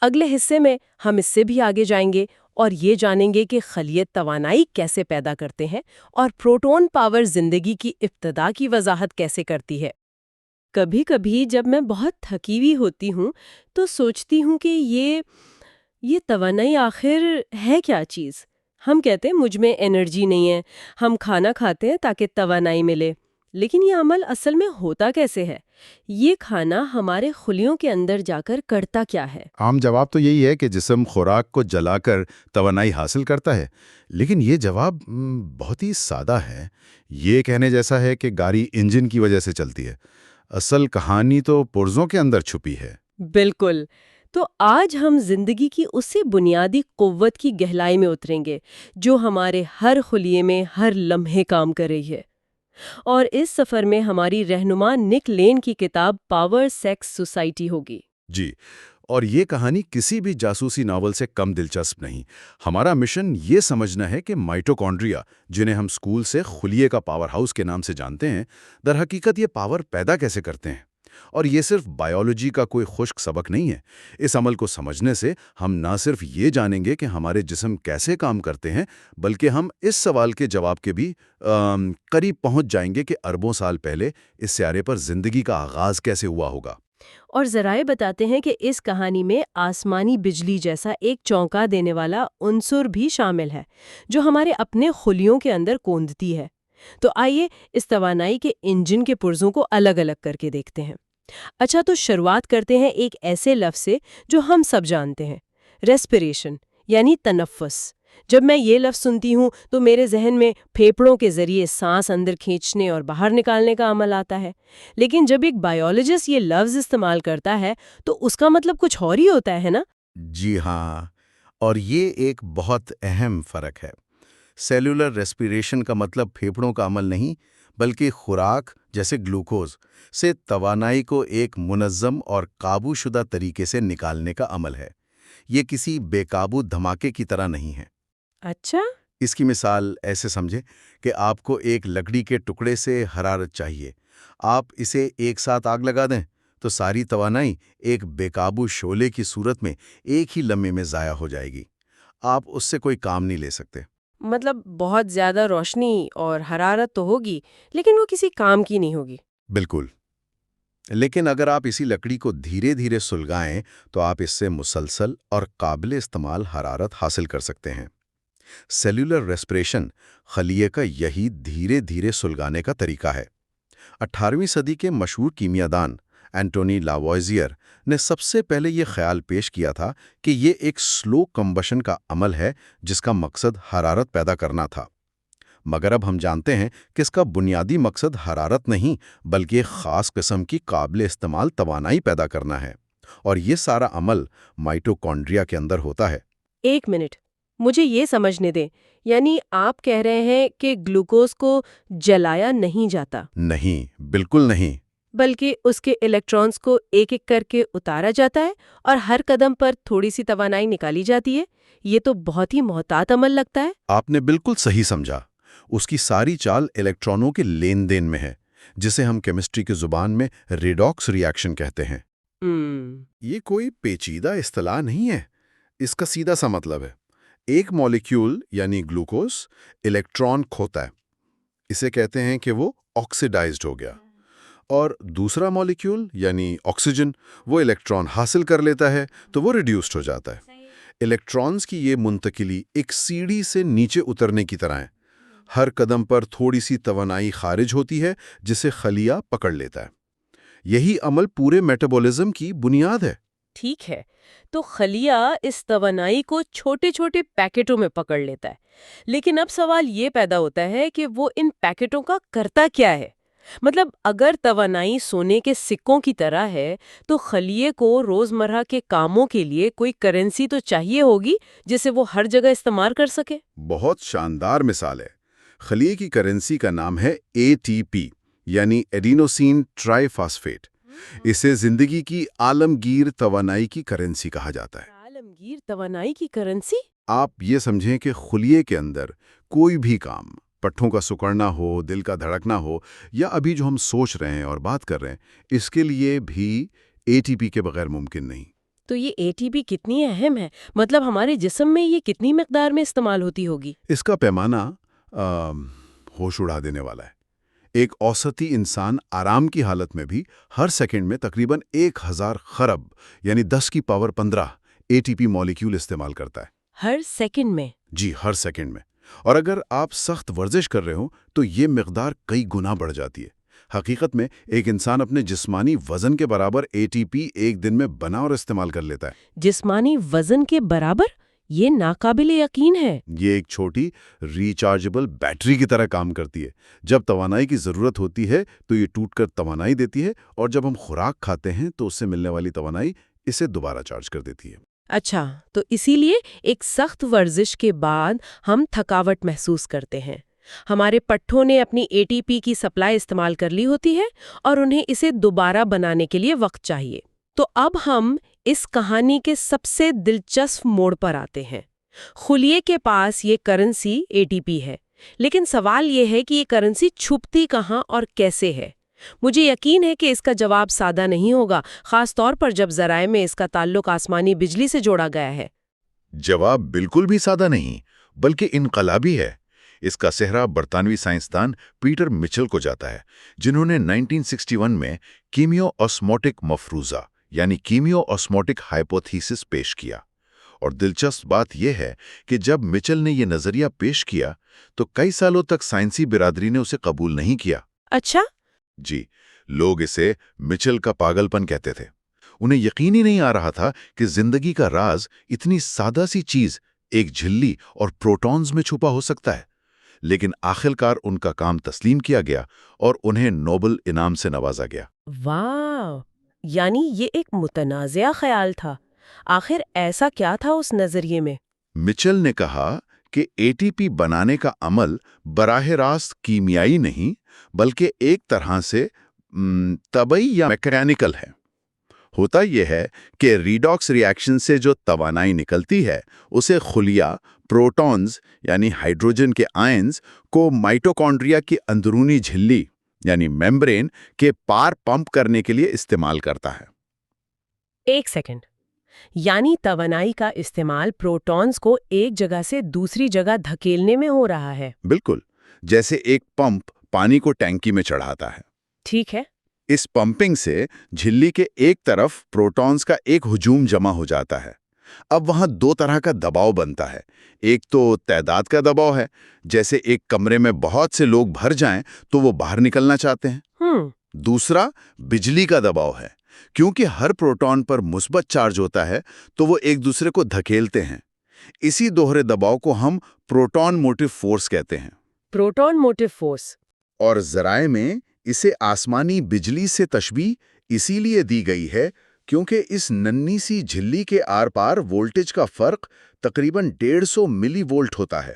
اگلے حصے میں ہم اس سے بھی آگے جائیں گے اور یہ جانیں گے کہ خلیے توانائی کیسے پیدا کرتے ہیں اور پروٹون پاور زندگی کی ابتدا کی وضاحت کیسے کرتی ہے۔ کبھی کبھی جب میں بہت تھکی ہوئی ہوتی ہوں تو سوچتی ہوں کہ یہ توانائی آخر ہے کیا چیز؟ ہم کہتے ہیں مجھ میں انرجی نہیں ہے، ہم کھانا کھاتے ہیں تاکہ توانائی ملے، لیکن یہ عمل اصل میں ہوتا کیسے ہے؟ یہ کھانا ہمارے خلیوں کے اندر جا کر کرتا کیا ہے؟ عام جواب تو یہی ہے کہ جسم خوراک کو جلا کر توانائی حاصل کرتا ہے، لیکن یہ جواب بہت ہی سادہ ہے۔ یہ کہنے جیسا ہے کہ گاڑی انجن کی وجہ سے چلتی ہے۔ اصل کہانی تو پرزوں کے اندر چھپی ہے۔ بالکل۔ تو آج ہم زندگی کی اسی بنیادی قوت کی گہرائی میں اتریں گے جو ہمارے ہر خلیے میں ہر لمحے کام کر رہی ہے، اور اس سفر میں ہماری رہنما نک لین کی کتاب پاور سیکس سوسائٹی ہوگی۔ جی، اور یہ کہانی کسی بھی جاسوسی ناول سے کم دلچسپ نہیں۔ ہمارا مشن یہ سمجھنا ہے کہ مائٹوکونڈریا، جنہیں ہم اسکول سے خلیے کا پاور ہاؤس کے نام سے جانتے ہیں، در حقیقت یہ پاور پیدا کیسے کرتے ہیں۔ اور یہ صرف بائیولوجی کا کوئی خشک سبق نہیں ہے۔ اس عمل کو سمجھنے سے ہم نہ صرف یہ جانیں گے کہ ہمارے جسم کیسے کام کرتے ہیں، بلکہ ہم اس سوال کے جواب کے بھی قریب پہنچ جائیں گے کہ اربوں سال پہلے اس سیارے پر زندگی کا آغاز کیسے ہوا ہوگا۔ اور ذرائع بتاتے ہیں کہ اس کہانی میں آسمانی بجلی جیسا ایک چونکا دینے والا عنصر بھی شامل ہے جو ہمارے اپنے خلیوں کے اندر کوندتی ہے۔ تو آئیے اس توانائی کے انجن کے پرزوں کو الگ الگ کر کے دیکھتے ہیں۔ اچھا، تو شروعات کرتے ہیں ایک ایسے لفظ سے جو ہم سب جانتے ہیں، ریسپیریشن یعنی تنفس۔ جب میں یہ لفظ سنتی ہوں تو میرے ذہن میں پھیپھڑوں کے ذریعے سانس اندر کھینچنے اور باہر نکالنے کا عمل آتا ہے، لیکن جب ایک بائیولوجسٹ یہ لفظ استعمال کرتا ہے تو اس کا مطلب کچھ اور ہی ہوتا ہے نا؟ جی ہاں، اور یہ ایک بہت اہم فرق ہے۔ سیلولر ریسپیریشن کا مطلب پھیپھڑوں کا عمل نہیں، بلکہ خوراک جیسے گلوکوز سے توانائی کو ایک منظم اور قابو شدہ طریقے سے نکالنے کا عمل ہے۔ یہ کسی بے قابو دھماکے کی طرح نہیں ہے۔ اچھا، اس کی مثال ایسے سمجھیں کہ آپ کو ایک لکڑی کے ٹکڑے سے حرارت چاہیے۔ آپ اسے ایک ساتھ آگ لگا دیں تو ساری توانائی ایک بے قابو شعلے کی صورت میں ایک ہی لمحے میں ضائع ہو جائے گی۔ آپ اس سے کوئی کام نہیں لے سکتے۔ مطلب بہت زیادہ روشنی اور حرارت تو ہوگی، لیکن وہ کسی کام کی نہیں ہوگی۔ بالکل، لیکن اگر آپ اسی لکڑی کو دھیرے دھیرے سلگائیں تو آپ اس سے مسلسل اور قابل استعمال حرارت حاصل کر سکتے ہیں۔ سیلولر ریسپریشن خلیے کا یہی دھیرے دھیرے سلگانے کا طریقہ ہے۔ 18ویں صدی کے مشہور کیمیاء دان اینٹونی لاوائزیئر نے سب سے پہلے یہ خیال پیش کیا تھا کہ یہ ایک سلو کمبشن کا عمل ہے جس کا مقصد حرارت پیدا کرنا تھا۔ مگر اب ہم جانتے ہیں کہ اس کا بنیادی مقصد حرارت نہیں بلکہ ایک خاص قسم کی قابل استعمال توانائی پیدا کرنا ہے، اور یہ سارا عمل مائٹوکونڈریا کے اندر ہوتا ہے۔ ایک منٹ، مجھے یہ سمجھنے دیں، یعنی آپ کہہ رہے ہیں کہ گلوکوز کو جلایا نہیں جاتا؟ نہیں، بالکل نہیں۔ بلکہ اس کے الیکٹرانز کو ایک ایک کر کے اتارا جاتا ہے اور ہر قدم پر تھوڑی سی توانائی نکالی جاتی ہے۔ یہ تو بہت ہی محتاط عمل لگتا ہے۔ آپ نے بالکل صحیح سمجھا۔ اس کی ساری چال الیکٹرانوں کے لین دین میں ہے، جسے ہم کیمسٹری کی زبان میں ریڈاکس ری ایکشن کہتے ہیں۔ یہ کوئی پیچیدہ اصطلاح نہیں ہے، اس کا سیدھا سا مطلب ہے ایک مالیکیول یعنی گلوکوز الیکٹران کھوتا ہے، اسے کہتے ہیں کہ وہ آکسیڈائزڈ ہو گیا، اور دوسرا مالیکیول یعنی آکسیجن وہ الیکٹران حاصل کر لیتا ہے تو وہ ریڈیوسڈ ہو جاتا ہے۔ الیکٹرانز کی یہ منتقلی ایک سیڑھی سے نیچے اترنے کی طرح ہے، ہر قدم پر تھوڑی سی توانائی خارج ہوتی ہے جسے خلیہ پکڑ لیتا ہے۔ یہی عمل پورے میٹابولزم کی بنیاد ہے۔ ٹھیک ہے، تو خلیہ اس توانائی کو چھوٹے چھوٹے پیکٹوں میں پکڑ لیتا ہے، لیکن اب سوال یہ پیدا ہوتا ہے کہ وہ ان پیکٹوں کا کرتا کیا ہے؟ مطلب اگر توانائی سونے کے سکوں کی طرح ہے تو خلیے کو روزمرہ کے کاموں کے لیے کوئی کرنسی تو چاہیے ہوگی جسے وہ ہر جگہ استعمال کر سکے۔ بہت شاندار مثال ہے۔ خلیے کی کرنسی کا نام ہے ATP یعنی ایڈینوسین ٹرائی فاسفیٹ۔ اسے زندگی کی عالمگیر توانائی کی کرنسی کہا جاتا ہے۔ عالمگیر توانائی کی کرنسی؟ آپ یہ سمجھیں کہ خلیے کے اندر کوئی بھی کام، پٹھوں کا سکڑنا ہو، دل کا دھڑکنا ہو، یا ابھی جو ہم سوچ رہے ہیں اور بات کر رہے ہیں، اس کے لیے بھی ATP کے بغیر ممکن نہیں۔ تو یہ ATP کتنی اہم ہے؟ مطلب ہمارے جسم میں یہ کتنی مقدار میں استعمال ہوتی ہوگی؟ اس کا پیمانہ ہوش اڑا دینے والا ہے۔ ایک اوسطی انسان آرام کی حالت میں بھی ہر سیکنڈ میں تقریباً 1000 خرب یعنی 10 کی پاور 15 ATP مالیکیول استعمال کرتا ہے۔ ہر سیکنڈ میں؟ جی، ہر سیکنڈ میں۔ اور اگر آپ سخت ورزش کر رہے ہوں تو یہ مقدار کئی گنا بڑھ جاتی ہے۔ حقیقت میں ایک انسان اپنے جسمانی وزن کے برابر ATP ایک دن میں بنا اور استعمال کر لیتا ہے۔ جسمانی وزن کے برابر؟ یہ ناقابل یقین ہے۔ یہ ایک چھوٹی ریچارجبل بیٹری کی طرح کام کرتی ہے۔ جب توانائی کی ضرورت ہوتی ہے تو یہ ٹوٹ کر توانائی دیتی ہے، اور جب ہم خوراک کھاتے ہیں تو اس سے ملنے والی توانائی اسے دوبارہ چارج کر دیتی ہے۔ اچھا، تو اسی لیے ایک سخت ورزش کے بعد ہم تھکاوٹ محسوس کرتے ہیں۔ ہمارے پٹھوں نے اپنی ATP کی سپلائی استعمال کر لی ہوتی ہے اور انہیں اسے دوبارہ بنانے کے لیے وقت چاہیے۔ تو اب ہم اس کہانی کے سب سے دلچسپ موڑ پر آتے ہیں۔ خلیے کے پاس یہ کرنسی ATP ہے، لیکن سوال یہ ہے کہ یہ کرنسی چھپتی کہاں اور کیسے ہے؟ مجھے یقین ہے کہ اس کا جواب سادہ نہیں ہوگا، خاص طور پر جب ذرائع میں اس کا تعلق آسمانی بجلی سے جوڑا گیا ہے۔ جواب بالکل بھی سادہ نہیں، بلکہ انقلابی ہے۔ اس کا سہرا برطانوی سائنسدان پیٹر مچل کو جاتا ہے، جنہوں نے 1961 میں کیمیو آسموٹک مفروضہ یعنی کیمیو آسموٹک ہائپوتھیسس پیش کیا۔ اور دلچسپ بات یہ ہے کہ جب مچل نے یہ نظریہ پیش کیا تو کئی سالوں تک سائنسی برادری نے اسے قبول نہیں کیا۔ اچھا؟ جی، لوگ اسے مچل کا پاگل پن کہتے تھے۔ انہیں یقین ہی نہیں آ رہا تھا کہ زندگی کا راز اتنی سادہ سی چیز ایک جھلی اور پروٹونز میں چھپا ہو سکتا ہے۔ لیکن آخرکار ان کا کام تسلیم کیا گیا اور انہیں نوبل انعام سے نوازا گیا۔ واو! یعنی یہ ایک متنازع خیال تھا۔ آخر ایسا کیا تھا اس نظریے میں؟ مچل نے کہا کہ ATP بنانے کا عمل براہ راست کیمیائی نہیں بلکہ ایک طرح سے طبعی یا میکینیکل ہے۔ ہوتا یہ ہے کہ ریڈاکس ریاکشن سے جو توانائی نکلتی ہے اسے خلیہ پروٹونز یعنی ہائیڈروجن کے آئنز کو مائٹوکونڈریا کی اندرونی جھلی یعنی میمبرین کے پار پمپ کرنے کے لیے استعمال کرتا ہے۔ ایک سیکنڈ، یعنی توانائی کا استعمال پروٹونز کو ایک جگہ سے دوسری جگہ دھکیلنے میں ہو رہا ہے؟ بالکل، جیسے ایک پمپ پانی کو ٹینکی میں چڑھاتا ہے۔ ٹھیک ہے۔ اس پمپنگ سے جھلی کے ایک طرف پروٹونز کا ایک ہجوم جمع ہو جاتا ہے۔ اب وہاں دو طرح کا دباؤ بنتا ہے۔ ایک تو تعداد کا دباؤ ہے، جیسے ایک کمرے میں بہت سے لوگ بھر جائیں تو وہ باہر نکلنا چاہتے ہیں۔ دوسرا بجلی کا دباؤ ہے، کیونکہ ہر پروٹون پر مثبت چارج ہوتا ہے تو وہ ایک دوسرے کو دھکیلتے ہیں۔ اسی دوہرے دباؤ کو ہم پروٹون موٹیو فورس کہتے ہیں۔ Proton motive force. اور ذرائع میں اسے آسمانی بجلی سے تشبیہ اسی لیے دی گئی ہے کیونکہ اس ننھی سی جھلی کے آر پار وولٹیج کا فرق تقریباً 150 ملی وولٹ ہوتا ہے،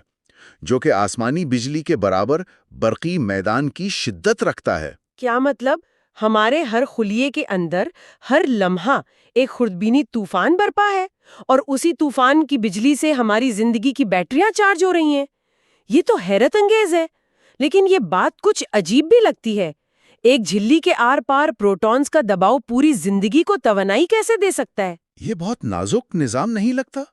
جو کہ آسمانی بجلی کے برابر برقی میدان کی شدت رکھتا ہے۔ کیا مطلب ہمارے ہر خلیے کے اندر ہر لمحہ ایک خوردبینی طوفان برپا ہے اور اسی طوفان کی بجلی سے ہماری زندگی کی بیٹریاں چارج ہو رہی ہیں؟ یہ تو حیرت انگیز ہے، لیکن یہ بات کچھ عجیب بھی لگتی ہے۔ ایک جھلی کے آر پار پروٹونز کا دباؤ پوری زندگی کو توانائی کیسے دے سکتا ہے؟ یہ بہت نازک نظام نہیں لگتا؟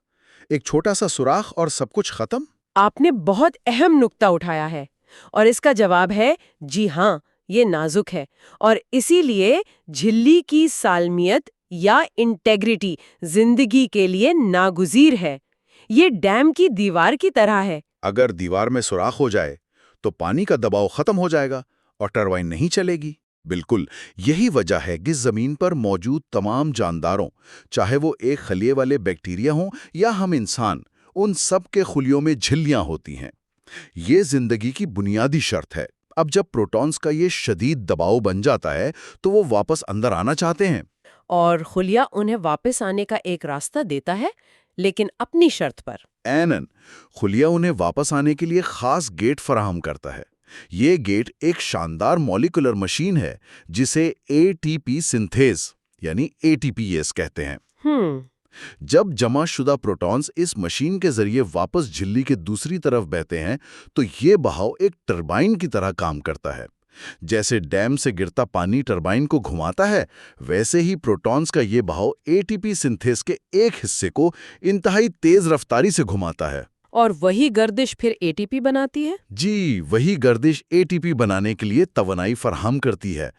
ایک چھوٹا سا سوراخ اور سب کچھ ختم؟ آپ نے بہت اہم نکتہ اٹھایا ہے، اور اس کا جواب ہے جی ہاں، یہ نازک ہے، اور اسی لیے جھلی کی سالمیت یا انٹیگریٹی زندگی کے لیے ناگزیر ہے۔ یہ ڈیم کی دیوار کی طرح ہے۔ اگر دیوار میں سوراخ ہو جائے تو پانی کا دباؤ ختم ہو جائے گا اور ٹربائن نہیں چلے گی۔ بالکل یہی وجہ ہے کہ زمین پر موجود تمام جانداروں، چاہے وہ ایک خلیے والے بیکٹیریا ہوں یا ہم انسان، ان سب کے خلیوں میں جھلیاں ہوتی ہیں۔ یہ زندگی کی بنیادی شرط ہے۔ اب جب پروٹونز کا یہ شدید دباؤ بن جاتا ہے تو وہ واپس اندر آنا چاہتے ہیں، اور خلیہ انہیں واپس آنے کا ایک راستہ دیتا ہے، لیکن اپنی شرط پر۔ اینن خلیہ انہیں واپس آنے کے لیے خاص گیٹ فراہم کرتا ہے۔ یہ گیٹ ایک شاندار مولیکولر مشین ہے جسے ATP سنتھیز یعنی ATPase کہتے ہیں۔ جب جمع شدہ پروٹونز اس مشین کے ذریعے واپس جھلی کے دوسری طرف بہتے ہیں تو یہ بہاؤ ایک ٹربائن کی طرح کام کرتا ہے۔ جیسے ڈیم سے گرتا پانی ٹربائن کو گھماتا ہے، ویسے ہی پروٹونز کا یہ بہاؤ ATP سنتھیز کے ایک حصے کو انتہائی تیز رفتاری سے گھماتا ہے۔ اور وہی گردش پھر ATP بناتی ہے؟ جی، وہی گردش ATP بنانے کے لیے توانائی فراہم کرتی ہے۔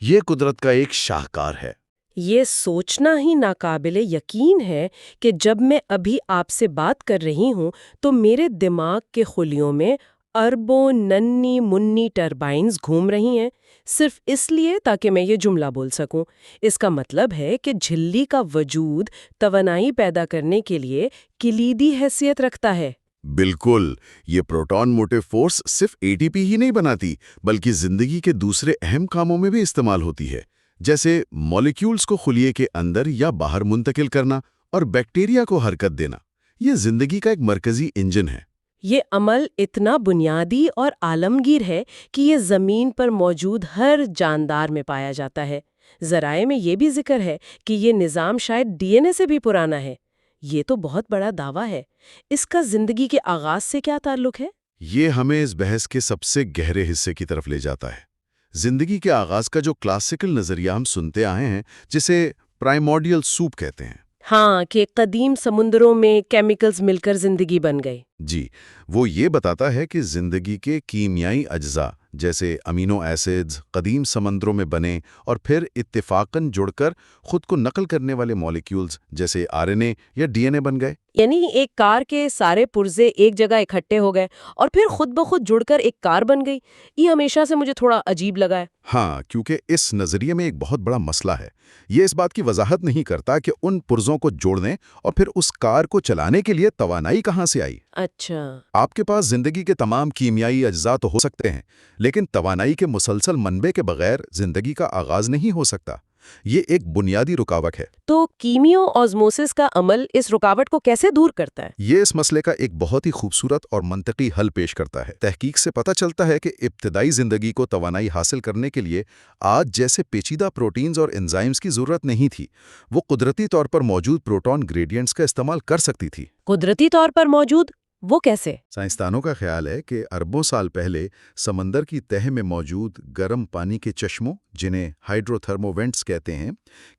یہ قدرت کا ایک شاہکار ہے۔ یہ سوچنا ہی ناقابل یقین ہے کہ جب میں ابھی آپ سے بات کر رہی ہوں تو میرے دماغ کے خلیوں میں اربوں ننھی منی ٹربائنز گھوم رہی ہیں، صرف اس لیے تاکہ میں یہ جملہ بول سکوں۔ اس کا مطلب ہے کہ جھلی کا وجود توانائی پیدا کرنے کے لیے کلیدی حیثیت رکھتا ہے۔ بالکل، یہ پروٹون موٹیو فورس صرف ATP ہی نہیں بناتی بلکہ زندگی کے دوسرے اہم کاموں میں بھی استعمال ہوتی ہے، جیسے مولیکیولز کو خلیے کے اندر یا باہر منتقل کرنا اور بیکٹیریا کو حرکت دینا۔ یہ زندگی کا ایک مرکزی انجن ہے۔ یہ عمل اتنا بنیادی اور عالمگیر ہے کہ یہ زمین پر موجود ہر جاندار میں پایا جاتا ہے۔ ذرائع میں یہ بھی ذکر ہے کہ یہ نظام شاید DNA سے بھی پرانا ہے۔ یہ تو بہت بڑا دعویٰ ہے۔ اس کا زندگی کے آغاز سے کیا تعلق ہے؟ یہ ہمیں اس بحث کے سب سے گہرے حصے کی طرف لے جاتا ہے۔ زندگی کے آغاز کا جو کلاسیکل نظریہ ہم سنتے آئے ہیں، جسے پرائمورڈیل سوپ کہتے ہیں۔ ہاں، کہ قدیم سمندروں میں کیمیکلز مل کر زندگی بن گئی۔ جی، وہ یہ بتاتا ہے کہ زندگی کے کیمیائی اجزاء جیسے امینو ایسڈز قدیم سمندروں میں بنے اور پھر اتفاقاً جڑ کر خود کو نقل کرنے والے مالیکیولز جیسے RNA یا DNA بن گئے۔ یعنی ایک کار کے سارے پرزے ایک جگہ اکٹھے ہو گئے اور پھر خود بخود جڑ کر ایک کار بن گئی۔ یہ ہمیشہ سے مجھے تھوڑا عجیب لگا ہے۔ ہاں، کیونکہ اس نظریے میں ایک بہت بڑا مسئلہ ہے۔ یہ اس بات کی وضاحت نہیں کرتا کہ ان پرزوں کو جوڑنے اور پھر اس کار کو چلانے کے لیے توانائی کہاں سے آئی۔ اچھا، آپ کے پاس زندگی کے تمام کیمیائی اجزاء تو ہو سکتے ہیں، لیکن توانائی کے مسلسل منبع کے بغیر زندگی کا آغاز نہیں ہو سکتا۔ یہ ایک بنیادی رکاوٹ ہے۔ تو کیمیو آزموسس کا عمل اس رکاوٹ کو کیسے دور کرتا ہے؟ یہ اس مسئلے کا ایک بہت ہی خوبصورت اور منطقی حل پیش کرتا ہے۔ تحقیق سے پتہ چلتا ہے کہ ابتدائی زندگی کو توانائی حاصل کرنے کے لیے آج جیسے پیچیدہ پروٹینز اور انزائمز کی ضرورت نہیں تھی۔ وہ قدرتی طور پر موجود پروٹون گریڈینٹس کا استعمال کر سکتی تھی۔ قدرتی طور پر موجود؟ وہ کیسے؟ سائنسدانوں کا خیال ہے کہ اربوں سال پہلے سمندر کی تہہ میں موجود گرم پانی کے چشموں، جنہیں ہائیڈرو تھرمو وینٹس کہتے ہیں،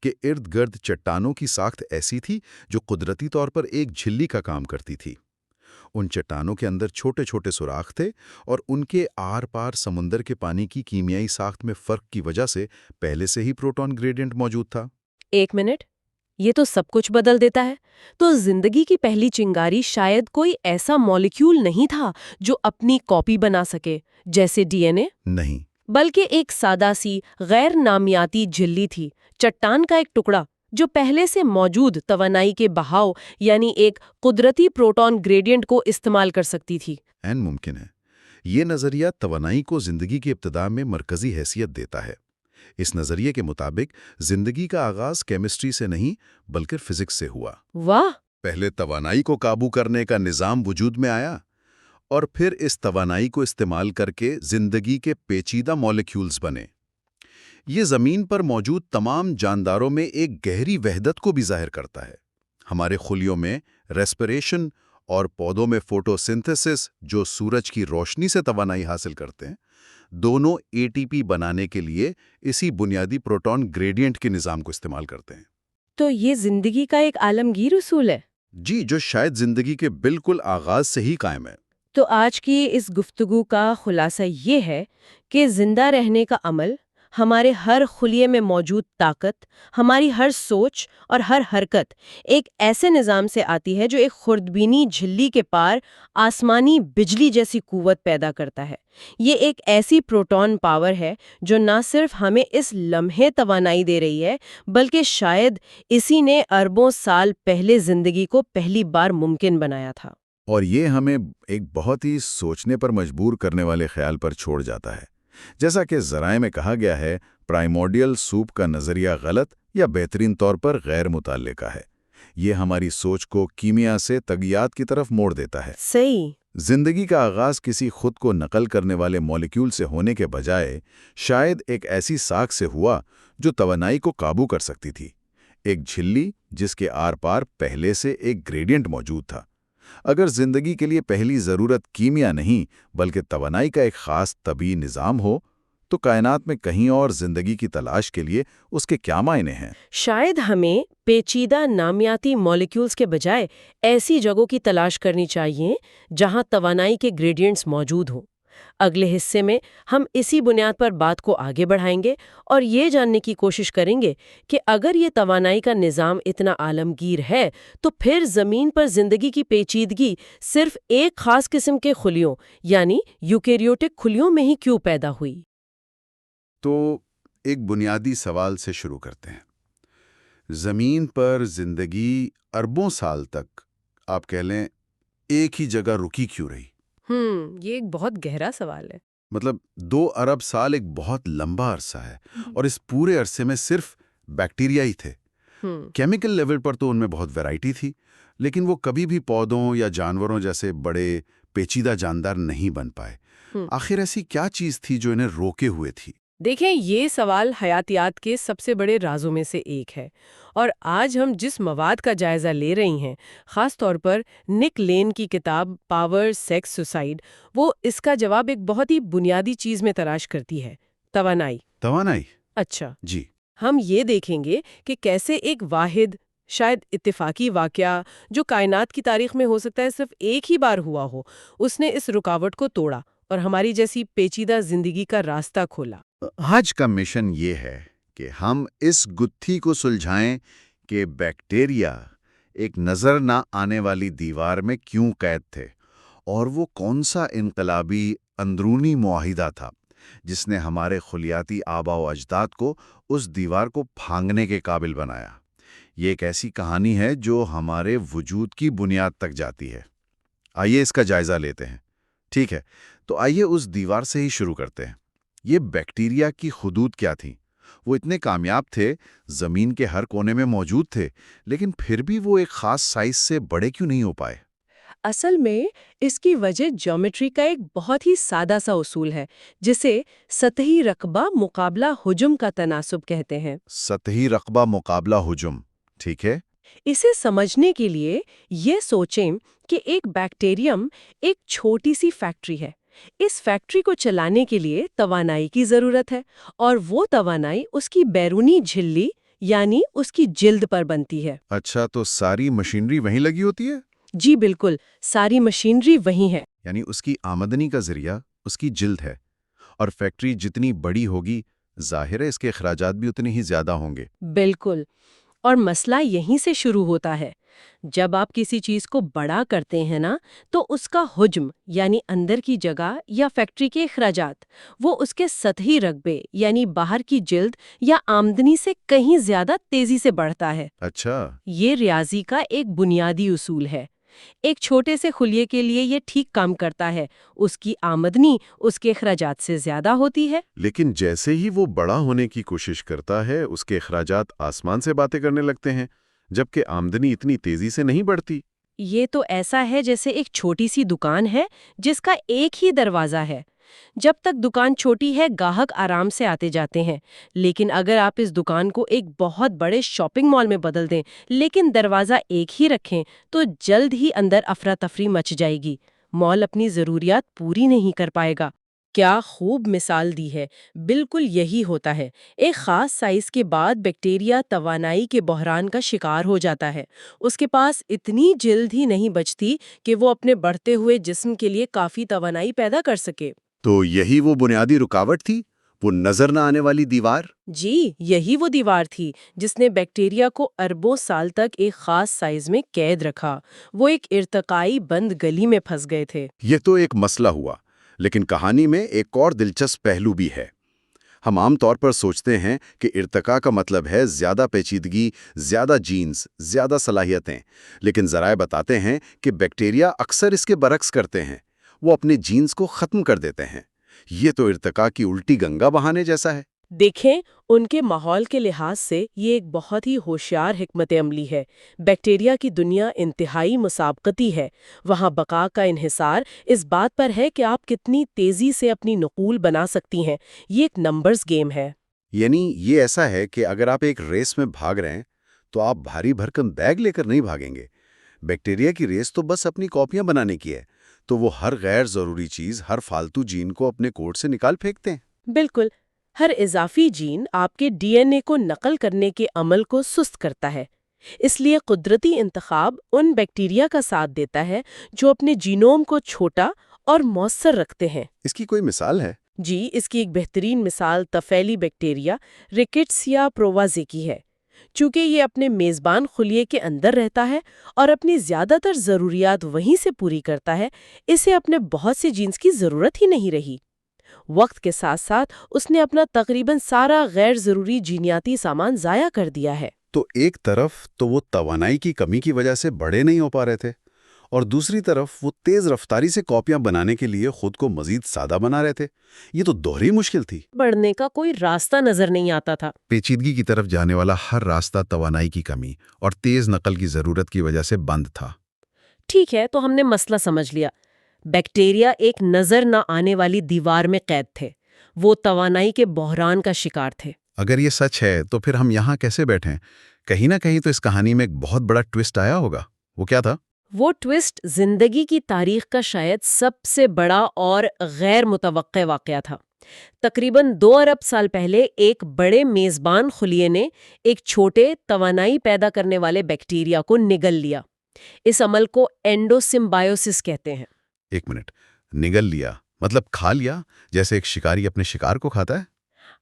کے ارد گرد چٹانوں کی ساخت ایسی تھی جو قدرتی طور پر ایک جھلی کا کام کرتی تھی۔ ان چٹانوں کے اندر چھوٹے چھوٹے سوراخ تھے اور ان کے آر پار سمندر کے پانی کی کیمیائی ساخت میں فرق کی وجہ سے پہلے سے ہی پروٹون گریڈینٹ موجود تھا۔ ایک منٹ، یہ تو سب کچھ بدل دیتا ہے۔ تو زندگی کی پہلی چنگاری شاید کوئی ایسا مالیکیول نہیں تھا جو اپنی کاپی بنا سکے، جیسے ڈی این اے؟ نہیں، بلکہ ایک سادہ سی غیر نامیاتی جھلی تھی، چٹان کا ایک ٹکڑا جو پہلے سے موجود توانائی کے بہاؤ یعنی ایک قدرتی پروٹون گریڈینٹ کو استعمال کر سکتی تھی۔ عین ممکن ہے۔ یہ نظریہ توانائی کو زندگی کی ابتدا میں مرکزی حیثیت دیتا ہے۔ اس نظریے کے مطابق زندگی کا آغاز کیمسٹری سے نہیں بلکہ فزکس سے ہوا۔ واہ! پہلے توانائی کو قابو کرنے کا نظام وجود میں آیا اور پھر اس توانائی کو استعمال کر کے زندگی کے پیچیدہ مالیکیولز بنے۔ یہ زمین پر موجود تمام جانداروں میں ایک گہری وحدت کو بھی ظاہر کرتا ہے۔ ہمارے خلیوں میں ریسپریشن اور پودوں میں فوٹوسنتھسس، جو سورج کی روشنی سے توانائی حاصل کرتے ہیں، دونوں اے ٹی پی بنانے کے لیے اسی بنیادی پروٹون گریڈینٹ کے نظام کو استعمال کرتے ہیں۔ تو یہ زندگی کا ایک عالمگیر اصول ہے؟ جی، جو شاید زندگی کے بالکل آغاز سے ہی قائم ہے۔ تو آج کی اس گفتگو کا خلاصہ یہ ہے کہ زندہ رہنے کا عمل ہمارے ہر خلیے میں موجود طاقت، ہماری ہر سوچ اور ہر حرکت ایک ایسے نظام سے آتی ہے جو ایک خوردبینی جھلی کے پار آسمانی بجلی جیسی قوت پیدا کرتا ہے۔ یہ ایک ایسی پروٹون پاور ہے جو نہ صرف ہمیں اس لمحے توانائی دے رہی ہے، بلکہ شاید اسی نے اربوں سال پہلے زندگی کو پہلی بار ممکن بنایا تھا۔ اور یہ ہمیں ایک بہت ہی سوچنے پر مجبور کرنے والے خیال پر چھوڑ جاتا ہے۔ جیسا کہ ذرائع میں کہا گیا ہے، پرائمورڈیل سوپ کا نظریہ غلط یا بہترین طور پر غیر متعلقہ ہے۔ یہ ہماری سوچ کو کیمیا سے طبیعیات کی طرف موڑ دیتا ہے۔ صحیح۔ زندگی کا آغاز کسی خود کو نقل کرنے والے مالیکیول سے ہونے کے بجائے شاید ایک ایسی ساخت سے ہوا جو توانائی کو قابو کر سکتی تھی، ایک جھلی جس کے آر پار پہلے سے ایک گریڈینٹ موجود تھا۔ اگر زندگی کے لیے پہلی ضرورت کیمیا نہیں بلکہ توانائی کا ایک خاص طبعی نظام ہو، تو کائنات میں کہیں اور زندگی کی تلاش کے لیے اس کے کیا معنی ہیں؟ شاید ہمیں پیچیدہ نامیاتی مالیکیولز کے بجائے ایسی جگہوں کی تلاش کرنی چاہیے جہاں توانائی کے گریڈینٹس موجود ہوں۔ اگلے حصے میں ہم اسی بنیاد پر بات کو آگے بڑھائیں گے اور یہ جاننے کی کوشش کریں گے کہ اگر یہ توانائی کا نظام اتنا عالمگیر ہے تو پھر زمین پر زندگی کی پیچیدگی صرف ایک خاص قسم کے خلیوں یعنی یوکیریوٹک خلیوں میں ہی کیوں پیدا ہوئی؟ تو ایک بنیادی سوال سے شروع کرتے ہیں۔ زمین پر زندگی اربوں سال تک، آپ کہہ لیں، ایک ہی جگہ رکی کیوں رہی؟ یہ ایک بہت گہرا سوال ہے۔ مطلب 2 ارب سال ایک بہت لمبا عرصہ ہے، اور اس پورے عرصے میں صرف بیکٹیریا ہی تھے۔ کیمیکل لیول پر تو ان میں بہت ویرائٹی تھی، لیکن وہ کبھی بھی پودوں یا جانوروں جیسے بڑے پیچیدہ جاندار نہیں بن پائے۔ آخر ایسی کیا چیز تھی جو انہیں روکے ہوئے تھی؟ دیکھیں، یہ سوال حیاتیات کے سب سے بڑے رازوں میں سے ایک ہے، اور آج ہم جس مواد کا جائزہ لے رہی ہیں، خاص طور پر نک لین کی کتاب پاور، سیکس، سوسائڈ، وہ اس کا جواب ایک بہت ہی بنیادی چیز میں تلاش کرتی ہے: توانائی۔ توانائی؟ اچھا جی۔ ہم یہ دیکھیں گے کہ کیسے ایک واحد، شاید اتفاقی واقعہ جو کائنات کی تاریخ میں ہو سکتا ہے صرف ایک ہی بار ہوا ہو، اس نے اس رکاوٹ کو توڑا اور ہماری جیسی پیچیدہ زندگی کا راستہ کھولا۔ آج کا مشن یہ ہے کہ ہم اس گتھی کو سلجھائیں کہ بیکٹیریا ایک نظر نہ آنے والی دیوار میں کیوں قید تھے، اور وہ کون سا انقلابی اندرونی معاہدہ تھا جس نے ہمارے خلیاتی آبا و اجداد کو اس دیوار کو پھانگنے کے قابل بنایا۔ یہ ایک ایسی کہانی ہے جو ہمارے وجود کی بنیاد تک جاتی ہے۔ آئیے اس کا جائزہ لیتے ہیں۔ ٹھیک ہے، تو آئیے اس دیوار سے ہی شروع کرتے ہیں۔ یہ بیکٹیریا کی حدود کیا تھیں؟ وہ اتنے کامیاب تھے، زمین کے ہر کونے میں موجود تھے، لیکن پھر بھی وہ ایک خاص سائز سے بڑے کیوں نہیں ہو پائے؟ اصل میں اس کی وجہ جیومیٹری کا ایک بہت ہی سادہ سا اصول ہے، جسے سطحی رقبہ مقابلہ حجم کا تناسب کہتے ہیں۔ سطحی رقبہ مقابلہ حجم، ٹھیک ہے؟ اسے سمجھنے کے لیے یہ سوچیں کہ ایک بیکٹیریم ایک چھوٹی سی فیکٹری ہے۔ اس فیکٹری کو چلانے کے لیے توانائی کی ضرورت ہے، اور وہ توانائی اس کی بیرونی جھلی یعنی اس کی جلد پر بنتی ہے۔ اچھا، تو ساری مشینری وہیں لگی ہوتی ہے؟ جی بالکل، ساری مشینری وہی ہے۔ یعنی اس کی آمدنی کا ذریعہ اس کی جلد ہے، اور فیکٹری جتنی بڑی ہوگی ظاہر ہے اس کے اخراجات بھی اتنے ہی زیادہ ہوں گے۔ بالکل، اور مسئلہ یہیں سے شروع ہوتا ہے۔ جب آپ کسی چیز کو بڑا کرتے ہیں نا، تو اس کا حجم یعنی اندر کی جگہ یا فیکٹری کے اخراجات وہ اس کے سطحی رقبے یعنی باہر کی جلد یا آمدنی سے کہیں زیادہ تیزی سے بڑھتا ہے۔ اچھا، یہ ریاضی کا ایک بنیادی اصول ہے۔ ایک چھوٹے سے خلیے کے لیے یہ ٹھیک کام کرتا ہے، اس کی آمدنی اس کے اخراجات سے زیادہ ہوتی ہے۔ لیکن جیسے ہی وہ بڑا ہونے کی کوشش کرتا ہے، اس کے اخراجات آسمان سے باتیں کرنے لگتے ہیں، جبکہ آمدنی اتنی تیزی سے نہیں بڑھتی۔ یہ تو ایسا ہے جیسے ایک چھوٹی سی دکان ہے جس کا ایک ہی دروازہ ہے۔ جب تک دکان چھوٹی ہے، گاہک آرام سے آتے جاتے ہیں، لیکن اگر آپ اس دکان کو ایک بہت بڑے شاپنگ مال میں بدل دیں لیکن دروازہ ایک ہی رکھیں تو جلد ہی اندر افراتفری مچ جائے گی۔ مال اپنی ضروریات پوری نہیں کر پائے گا۔ کیا خوب مثال دی ہے، بالکل یہی ہوتا ہے۔ ایک خاص سائز کے بعد بیکٹیریا توانائی کے بحران کا شکار ہو جاتا ہے۔ اس کے پاس اتنی جلد ہی نہیں بچتی کہ وہ اپنے بڑھتے ہوئے جسم کے لیے کافی توانائی پیدا کر سکے۔ تو یہی وہ بنیادی رکاوٹ تھی، وہ نظر نہ آنے والی دیوار؟ جی، یہی وہ دیوار تھی جس نے بیکٹیریا کو اربوں سال تک ایک خاص سائز میں قید رکھا۔ وہ ایک ارتقائی بند گلی میں پھنس گئے تھے۔ یہ تو ایک مسئلہ ہوا، لیکن کہانی میں ایک اور دلچسپ پہلو بھی ہے۔ ہم عام طور پر سوچتے ہیں کہ ارتقاء کا مطلب ہے زیادہ پیچیدگی، زیادہ جینز، زیادہ صلاحیتیں، لیکن ذرائع بتاتے ہیں کہ بیکٹیریا اکثر اس کے برعکس کرتے ہیں، وہ اپنے جینز کو ختم کر دیتے ہیں۔ یہ تو ارتقاء کی الٹی گنگا بہانے جیسا ہے۔ دیکھیں، ان کے ماحول کے لحاظ سے یہ ایک بہت ہی ہوشیار حکمت عملی ہے۔ بیکٹیریا کی دنیا انتہائی مسابقتی ہے۔ وہاں بقا کا انحصار اس بات پر ہے کہ آپ کتنی تیزی سے اپنی نقول بنا سکتی ہیں۔ یہ ایک نمبرز گیم ہے۔ یعنی یہ ایسا ہے کہ اگر آپ ایک ریس میں بھاگ رہے ہیں تو آپ بھاری بھرکم بیگ لے کر نہیں بھاگیں گے۔ بیکٹیریا کی ریس تو بس اپنی کاپیاں بنانے کی ہے، تو وہ ہر غیر ضروری چیز، ہر فالتو جین کو اپنے کوڈ سے نکال پھینکتے ہیں۔ بالکل، ہر اضافی جین آپ کے ڈی این اے کو نقل کرنے کے عمل کو سست کرتا ہے۔ اس لیے قدرتی انتخاب ان بیکٹیریا کا ساتھ دیتا ہے جو اپنے جینوم کو چھوٹا اور مؤثر رکھتے ہیں۔ اس کی کوئی مثال ہے؟ جی، اس کی ایک بہترین مثال طفیلی بیکٹیریا ریکٹسیا پرووازے کی ہے۔ چونکہ یہ اپنے میزبان خلیے کے اندر رہتا ہے اور اپنی زیادہ تر ضروریات وہیں سے پوری کرتا ہے، اسے اپنے بہت سے جینز کی ضرورت ہی نہیں رہی۔ وقت کے ساتھ ساتھ اس نے اپنا تقریباً سارا غیر ضروری جینیاتی سامان ضائع کر دیا ہے۔ تو ایک طرف تو وہ توانائی کی کمی کی وجہ سے بڑے نہیں ہو پا رہے تھے، اور دوسری طرف وہ تیز رفتاری سے کاپیاں بنانے کے لیے خود کو مزید سادہ بنا رہے تھے۔ یہ تو دوہری مشکل تھی۔ بڑھنے کا کوئی راستہ نظر نہیں آتا تھا۔ پیچیدگی کی طرف جانے والا ہر راستہ توانائی کی کمی اور تیز نقل کی ضرورت کی وجہ سے بند تھا۔ ٹھیک ہے، تو ہم نے مسئلہ سمجھ لیا۔ بیکٹیریا ایک نظر نہ آنے والی دیوار میں قید تھے۔ وہ توانائی کے بحران کا شکار تھے۔ اگر یہ سچ ہے تو پھر ہم یہاں کیسے بیٹھیں؟ کہیں نہ کہیں تو اس کہانی میں ایک بہت بڑا ٹوسٹ آیا ہوگا۔ وہ کیا تھا؟ وہ ٹوسٹ زندگی کی تاریخ کا شاید سب سے بڑا اور غیر متوقع واقعہ تھا۔ تقریباً 2 ارب سال پہلے ایک بڑے میزبان خلیے نے ایک چھوٹے توانائی پیدا کرنے والے بیکٹیریا کو نگل لیا۔ اس عمل کو اینڈوسمبائیوسس کہتے ہیں۔ ایک منٹ، نگل لیا مطلب کھا لیا، جیسے ایک شکاری اپنے شکار کو کھاتا ہے؟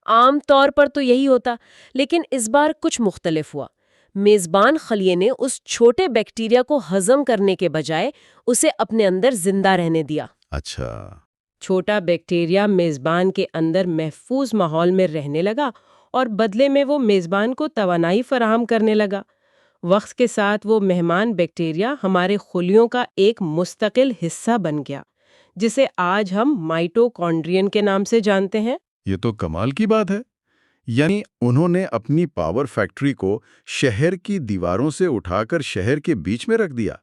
عام طور پر تو یہی ہوتا، لیکن اس بار کچھ مختلف ہوا۔ میزبان خلیے نے اس چھوٹے بیکٹیریا کو ہضم کرنے کے بجائے اسے اپنے اندر زندہ رہنے دیا۔ اچھا، چھوٹا بیکٹیریا میزبان کے اندر محفوظ ماحول میں رہنے لگا اور بدلے میں وہ میزبان کو توانائی فراہم کرنے لگا۔ وقت کے ساتھ وہ مہمان بیکٹیریا ہمارے خلیوں کا ایک مستقل حصہ بن گیا، جسے آج ہم مائٹوکونڈرین کے نام سے جانتے ہیں۔ یہ تو کمال کی بات ہے۔ یعنی انہوں نے اپنی پاور فیکٹری کو شہر کی دیواروں سے اٹھا کر شہر کے بیچ میں رکھ دیا،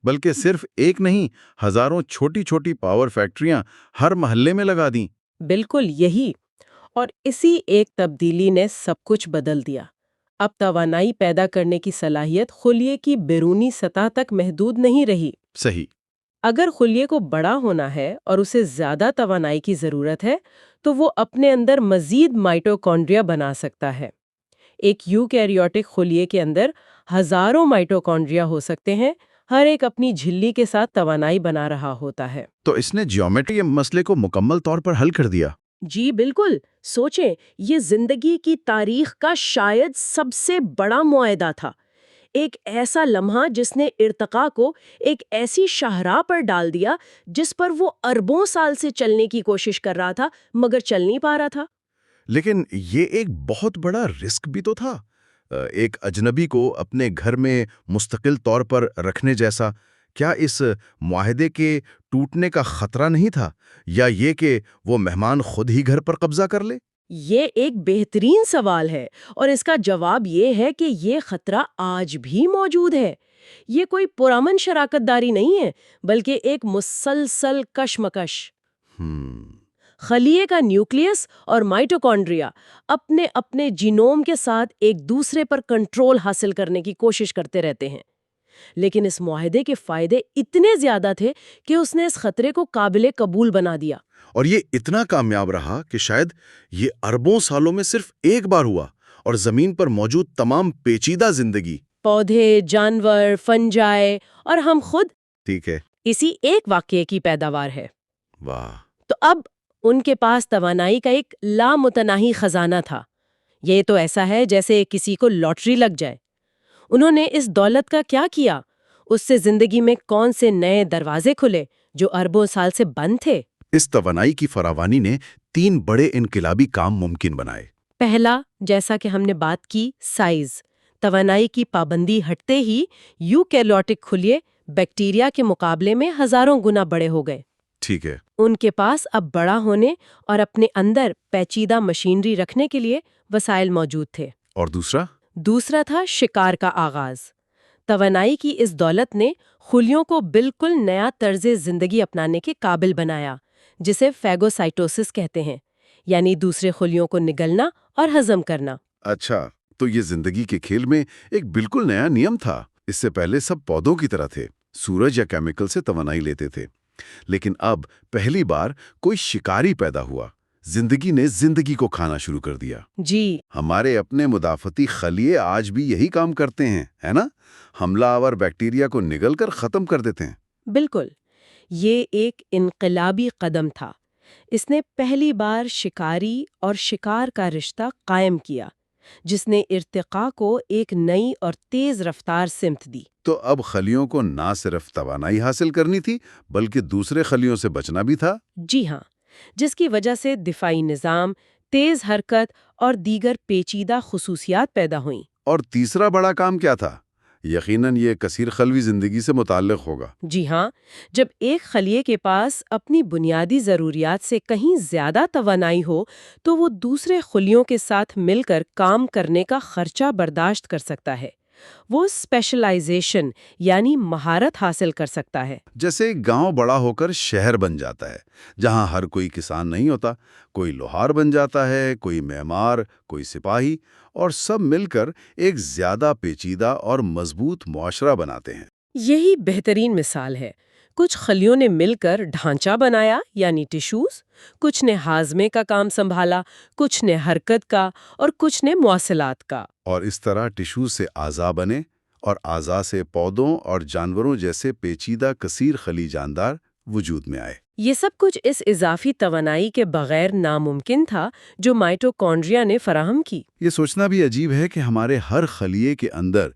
بلکہ صرف ایک نہیں، ہزاروں چھوٹی چھوٹی پاور فیکٹریاں ہر محلے میں لگا دیں۔ بالکل یہی، اور اسی ایک تبدیلی نے سب کچھ بدل دیا۔ اب توانائی پیدا کرنے کی صلاحیت خلیے کی بیرونی سطح تک محدود نہیں رہی۔ صحیح۔ اگر خلیے کو بڑا ہونا ہے اور اسے زیادہ توانائی کی ضرورت ہے تو وہ اپنے اندر مزید مائٹوکونڈریا بنا سکتا ہے۔ ایک یوکیریوٹک خلیے کے اندر ہزاروں مائٹوکونڈریا ہو سکتے ہیں، ہر ایک اپنی جھلی کے ساتھ توانائی بنا رہا ہوتا ہے۔ تو اس نے جیومیٹری مسئلے کو مکمل طور پر حل کر دیا۔ جی بالکل، سوچیں، یہ زندگی کی تاریخ کا شاید سب سے بڑا معاہدہ تھا، ایک ایسا لمحہ جس نے ارتقاء کو ایک ایسی شاہراہ پر ڈال دیا جس پر وہ اربوں سال سے چلنے کی کوشش کر رہا تھا مگر چل نہیں پا رہا تھا۔ لیکن یہ ایک بہت بڑا رسک بھی تو تھا، ایک اجنبی کو اپنے گھر میں مستقل طور پر رکھنے جیسا۔ کیا اس معاہدے کے ٹوٹنے کا خطرہ نہیں تھا، یا یہ کہ وہ مہمان خود ہی گھر پر قبضہ کر لے؟ یہ ایک بہترین سوال ہے، اور اس کا جواب یہ ہے کہ یہ خطرہ آج بھی موجود ہے۔ یہ کوئی پرامن شراکت داری نہیں ہے، بلکہ ایک مسلسل کشمکش۔ خلیے کا نیوکلیس اور مائٹوکونڈریا اپنے اپنے جینوم کے ساتھ ایک دوسرے پر کنٹرول حاصل کرنے کی کوشش کرتے رہتے ہیں، لیکن اس معاہدے کے فائدے اتنے زیادہ تھے کہ اس نے اس خطرے کو قابل قبول بنا دیا۔ اور یہ اتنا کامیاب رہا کہ شاید یہ اربوں سالوں میں صرف ایک بار ہوا، اور زمین پر موجود تمام پیچیدہ زندگی، پودے، جانور، فنجائے اور ہم خود، ٹھیک ہے، اسی ایک واقعے کی پیداوار ہے۔ واہ۔ تو اب ان کے پاس توانائی کا ایک لامتناہی خزانہ تھا۔ یہ تو ایسا ہے جیسے کسی کو لاٹری لگ جائے۔ انہوں نے اس دولت کا کیا کیا؟ اس سے زندگی میں کون سے نئے دروازے کھلے جو اربوں سال سے بند تھے؟ اس توانائی کی فراوانی نے 3 بڑے انقلابی کام ممکن بنائے۔ پہلا، جیسا کہ ہم نے بات کی، سائز۔ توانائی کی پابندی ہٹتے ہی یوکیریوٹک خلیے بیکٹیریا کے مقابلے میں ہزاروں گنا بڑے ہو گئے۔ ٹھیک ہے۔ ان کے پاس اب بڑا ہونے اور اپنے اندر پیچیدہ مشینری رکھنے کے لیے وسائل موجود تھے۔ اور دوسرا تھا شکار کا آغاز۔ توانائی کی اس دولت نے خلیوں کو بالکل نیا طرز زندگی اپنانے کے قابل بنایا، جسے فیگوسائٹوسس کہتے ہیں، یعنی دوسرے خلیوں کو نگلنا اور ہضم کرنا۔ اچھا، تو یہ زندگی کے کھیل میں ایک بالکل نیا نیم تھا۔ اس سے پہلے سب پودوں کی طرح تھے، سورج یا کیمیکل سے توانائی لیتے تھے، لیکن اب پہلی بار کوئی شکاری پیدا ہوا۔ زندگی نے زندگی کو کھانا شروع کر دیا۔ جی، ہمارے اپنے مدافعتی خلیے آج بھی یہی کام کرتے ہیں، ہے نا؟ حملہ آور بیکٹیریا کو نگل کر ختم کر دیتے ہیں۔ بالکل، یہ ایک انقلابی قدم تھا۔ اس نے پہلی بار شکاری اور شکار کا رشتہ قائم کیا، جس نے ارتقاء کو ایک نئی اور تیز رفتار سمت دی۔ تو اب خلیوں کو نہ صرف توانائی حاصل کرنی تھی، بلکہ دوسرے خلیوں سے بچنا بھی تھا۔ جی ہاں، جس کی وجہ سے دفاعی نظام، تیز حرکت اور دیگر پیچیدہ خصوصیات پیدا ہوئیں۔ اور تیسرا بڑا کام کیا تھا؟ یقیناً یہ کثیر خلوی زندگی سے متعلق ہوگا۔ جی ہاں، جب ایک خلیے کے پاس اپنی بنیادی ضروریات سے کہیں زیادہ توانائی ہو تو وہ دوسرے خلیوں کے ساتھ مل کر کام کرنے کا خرچہ برداشت کر سکتا ہے۔ وہ اسپیشلائزیشن یعنی مہارت حاصل کر سکتا ہے۔ جیسے ایک گاؤں بڑا ہو کر شہر بن جاتا ہے، جہاں ہر کوئی کسان نہیں ہوتا، کوئی لوہار بن جاتا ہے، کوئی معمار، کوئی سپاہی، اور سب مل کر ایک زیادہ پیچیدہ اور مضبوط معاشرہ بناتے ہیں۔ یہی بہترین مثال ہے۔ کچھ خلیوں نے مل کر ڈھانچہ بنایا یعنی ٹیشوز، کچھ نے ہاضمے کا کام سنبھالا، کچھ نے حرکت کا اور کچھ نے مواصلات کا۔ اور اس طرح ٹیشوز سے اعضاء بنے، اور اعضاء سے پودوں اور جانوروں جیسے پیچیدہ کثیر خلی جاندار وجود میں آئے۔ یہ سب کچھ اس اضافی توانائی کے بغیر ناممکن تھا جو مائٹوکونڈریا نے فراہم کی۔ یہ سوچنا بھی عجیب ہے کہ ہمارے ہر خلیے کے اندر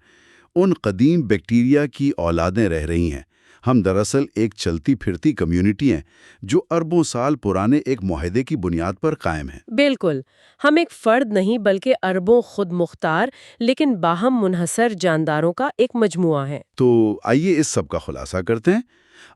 ان قدیم بیکٹیریا کی اولادیں رہ رہی ہیں۔ ہم دراصل ایک چلتی پھرتی کمیونٹی ہیں جو اربوں سال پرانے ایک معاہدے کی بنیاد پر قائم ہے۔ بالکل، ہم ایک فرد نہیں بلکہ اربوں خود مختار لیکن باہم منحصر جانداروں کا ایک مجموعہ ہے۔ تو آئیے اس سب کا خلاصہ کرتے ہیں۔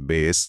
20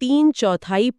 3/4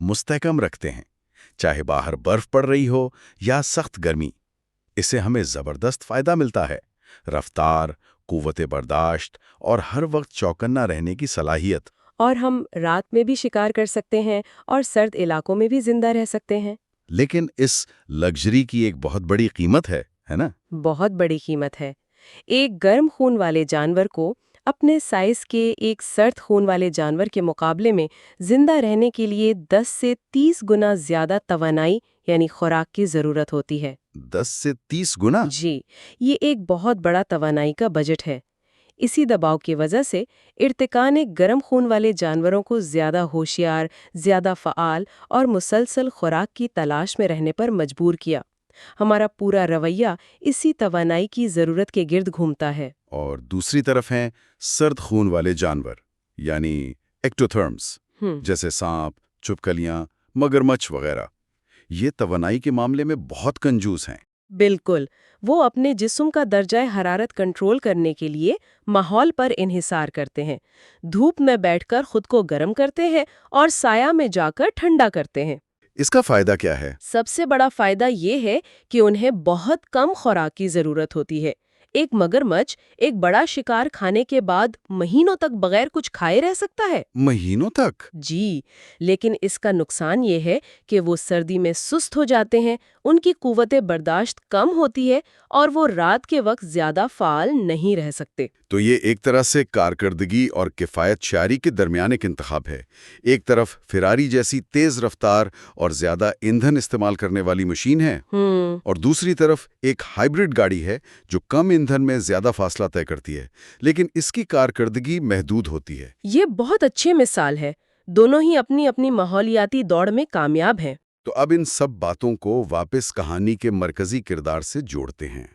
مستحکم رکھتے ہیں، چاہے باہر برف پڑ رہی ہو یا سخت گرمی۔ اس سے ہمیں زبردست فائدہ ملتا ہے، رفتار، قوت برداشت اور ہر وقت چوکنا رہنے کی صلاحیت۔ اور ہم رات میں بھی شکار کر سکتے ہیں اور سرد علاقوں میں بھی زندہ رہ سکتے ہیں۔ لیکن اس لگژری کی ایک بہت بڑی قیمت ہے نا؟ بہت بڑی قیمت ہے۔ ایک گرم خون والے جانور کو اپنے سائز کے ایک سرد خون والے جانور کے مقابلے میں زندہ رہنے کے لیے 10 سے 30 گنا زیادہ توانائی یعنی خوراک کی ضرورت ہوتی ہے۔ 10 سے 30 گنا؟ جی، یہ ایک بہت بڑا توانائی کا بجٹ ہے۔ اسی دباؤ کی وجہ سے ارتقاء نے گرم خون والے جانوروں کو زیادہ ہوشیار، زیادہ فعال اور مسلسل خوراک کی تلاش میں رہنے پر مجبور کیا۔ ہمارا پورا رویہ اسی توانائی کی ضرورت کے گرد گھومتا ہے۔ اور دوسری طرف ہیں سرد خون والے جانور، یعنی ایکٹوتھرمز، جیسے سانپ، چھپکلیاں، مگرمچھ وغیرہ۔ یہ توانائی کے معاملے میں بہت کنجوس ہیں۔ بالکل، وہ اپنے جسم کا درجہ حرارت کنٹرول کرنے کے لیے ماحول پر انحصار کرتے ہیں، دھوپ میں بیٹھ کر خود کو گرم کرتے ہیں اور سایہ میں جا کر ٹھنڈا کرتے ہیں۔ اس کا فائدہ کیا ہے؟ سب سے بڑا فائدہ یہ ہے کہ انہیں بہت کم خوراک کی ضرورت ہوتی ہے۔ ایک مگرمچھ ایک بڑا شکار کھانے کے بعد مہینوں تک بغیر کچھ کھائے رہ سکتا ہے۔ مہینوں تک؟ جی، لیکن اس کا نقصان یہ ہے کہ وہ سردی میں سست ہو جاتے ہیں، ان کی قوت برداشت کم ہوتی ہے اور وہ رات کے وقت زیادہ فعال نہیں رہ سکتے۔ تو یہ ایک طرح سے کارکردگی اور کفایت شعری کے درمیان ایک انتخاب ہے۔ ایک طرف فراری جیسی تیز رفتار اور زیادہ ایندھن استعمال کرنے والی مشین ہے، اور دوسری طرف ایک ہائبرڈ گاڑی ہے جو کم ایندھن میں زیادہ فاصلہ طے کرتی ہے، لیکن اس کی کارکردگی محدود ہوتی ہے۔ یہ بہت اچھی مثال ہے۔ دونوں ہی اپنی اپنی ماحولیاتی دوڑ میں کامیاب ہیں۔ تو اب ان سب باتوں کو واپس کہانی کے مرکزی کردار سے جوڑتے ہیں۔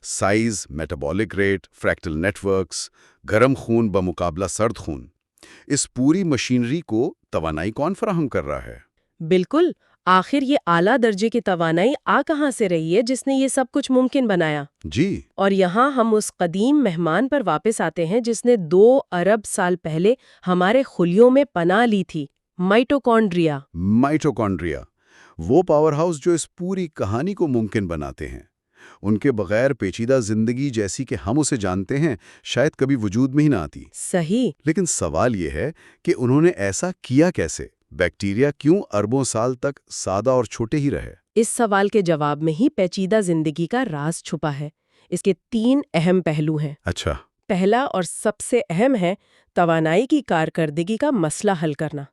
Size, metabolic rate, fractal networks, گرم خون بمقابلہ سرد خون، اس پوری مشینری کو توانائی کون فراہم کر رہا ہے؟ بالکل، آخر یہ اعلیٰ درجے کی توانائی کہاں سے رہی ہے جس نے یہ سب کچھ ممکن بنایا؟ جی، اور یہاں ہم اس قدیم مہمان پر واپس آتے ہیں جس نے 2 ارب سال پہلے ہمارے خلیوں میں پناہ لی تھی، مائٹوکونڈریا۔ مائٹوکونڈریا، وہ پاور ہاؤس جو اس پوری کہانی کو ممکن بناتے ہیں۔ ان کے بغیر پیچیدہ زندگی جیسی کہ ہم اسے جانتے ہیں شاید کبھی وجود میں ہی نہ آتی۔ صحیح۔ لیکن سوال یہ ہے کہ انہوں نے ایسا کیا کیسے؟ بیکٹیریا کیوں اربوں سال تک سادہ اور چھوٹے ہی رہے؟ اس سوال کے جواب میں ہی پیچیدہ زندگی کا راز چھپا ہے۔ اس کے 3 اہم پہلو ہیں۔ اچھا۔ پہلا اور سب سے اہم ہے توانائی کی کارکردگی کا مسئلہ حل کرنا۔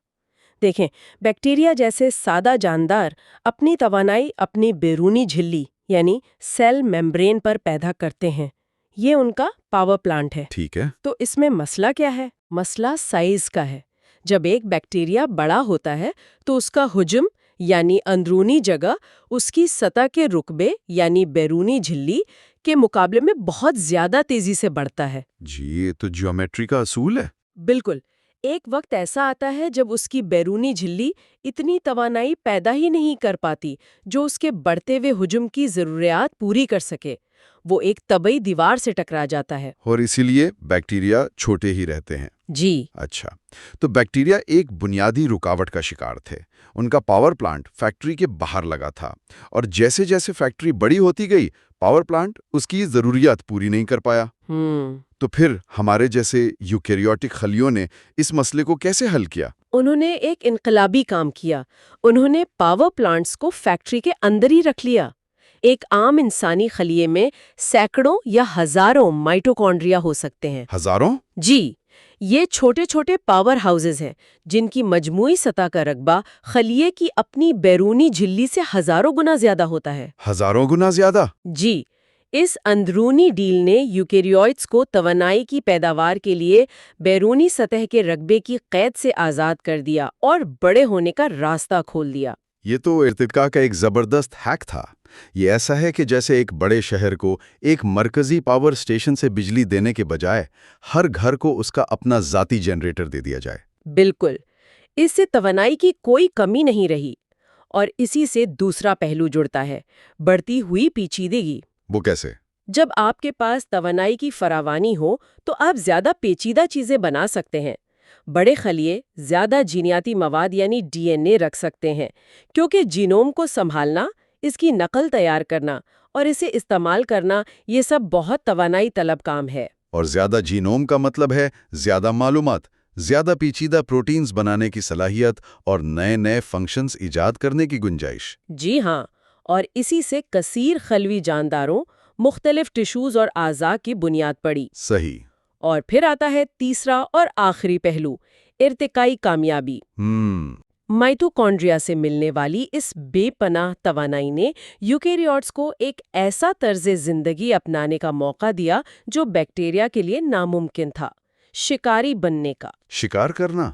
دیکھیں، بیکٹیریا جیسے سادہ جاندار اپنی توانائی اپنی بیرونی جھلی یعنی سیل میمبرین پر پیدا کرتے ہیں۔ یہ ان کا پاور پلانٹ ہے۔ ٹھیک ہے۔ تو اس میں مسئلہ کیا ہے؟ مسئلہ سائز کا ہے۔ جب ایک بیکٹیریا بڑا ہوتا ہے تو اس کا حجم یعنی اندرونی جگہ اس کی سطح کے رقبے یعنی بیرونی جھلی کے مقابلے میں بہت زیادہ تیزی سے بڑھتا ہے۔ جی، یہ تو جیومیٹری کا اصول ہے۔ بالکل۔ ایک وقت ایسا آتا ہے جب اس کی بیرونی جھلی اتنی توانائی پیدا ہی نہیں کر پاتی جو اس کے بڑھتے ہوئے حجم کی ضروریات پوری کر سکے۔ وہ ایک طبعی دیوار سے ٹکرا جاتا ہے۔ اور اسی لیے بیکٹیریا چھوٹے ہی رہتے ہیں۔ جی۔ اچھا، تو بیکٹیریا ایک بنیادی رکاوٹ کا شکار تھے۔ ان کا پاور پلانٹ فیکٹری کے باہر لگا تھا، اور جیسے جیسے فیکٹری بڑی ہوتی گئی پاور پلانٹ اس کی ضروریات پوری نہیں کر پایا۔ تو پھر ہمارے جیسے یوکیریوٹک خلیوں نے اس مسئلے کو کیسے حل کیا؟ انہوں نے ایک انقلابی کام کیا۔ انہوں نے پاور پلانٹس کو فیکٹری کے اندر ہی رکھ لیا۔ ایک عام انسانی خلیے میں سینکڑوں یا ہزاروں مائٹوکونڈریا ہو سکتے ہیں۔ ہزاروں؟ جی، یہ چھوٹے چھوٹے پاور ہاؤسز ہیں جن کی مجموعی سطح کا رقبہ خلیے کی اپنی بیرونی جھلی سے ہزاروں گنا زیادہ ہوتا ہے۔ ہزاروں گنا زیادہ؟ جی، اس اندرونی ڈیل نے یوکیریوٹس کو توانائی کی پیداوار کے لیے بیرونی سطح کے رقبے کی قید سے آزاد کر دیا اور بڑے ہونے کا راستہ کھول دیا۔ یہ تو ارتقاء کا ایک زبردست ہیک تھا۔ یہ ایسا ہے کہ جیسے ایک بڑے شہر کو ایک مرکزی پاور اسٹیشن سے بجلی دینے کے بجائے ہر گھر کو اس کا اپنا ذاتی جنریٹر دے دیا جائے۔ بالکل، اس سے توانائی کی کوئی کمی نہیں رہی۔ اور اسی سے دوسرا پہلو جڑتا ہے، بڑھتی ہوئی پیچیدگی۔ وہ کیسے؟ جب آپ کے پاس توانائی کی فراوانی ہو تو آپ زیادہ پیچیدہ چیزیں بنا سکتے ہیں۔ بڑے خلیے زیادہ جینیاتی مواد یعنی ڈی این اے رکھ سکتے ہیں، کیونکہ جینوم کو سنبھالنا، اس کی نقل تیار کرنا اور اسے استعمال کرنا یہ سب بہت توانائی طلب کام ہے۔ اور زیادہ جینوم کا مطلب ہے زیادہ معلومات، زیادہ پیچیدہ پروٹینز بنانے کی صلاحیت اور نئے نئے فنکشنز ایجاد کرنے کی گنجائش۔ جی ہاں، اور اسی سے کثیر خلوی جانداروں، مختلف ٹشوز اور اعضاء کی بنیاد پڑی۔ صحیح۔ اور پھر آتا ہے تیسرا اور آخری پہلو، ارتقائی کامیابی۔ مائٹوکونڈریا سے ملنے والی اس بے پناہ توانائی نے یوکیریوٹس کو ایک ایسا طرز زندگی اپنانے کا موقع دیا جو بیکٹیریا کے لیے ناممکن تھا، شکاری بننے کا۔ شکار کرنا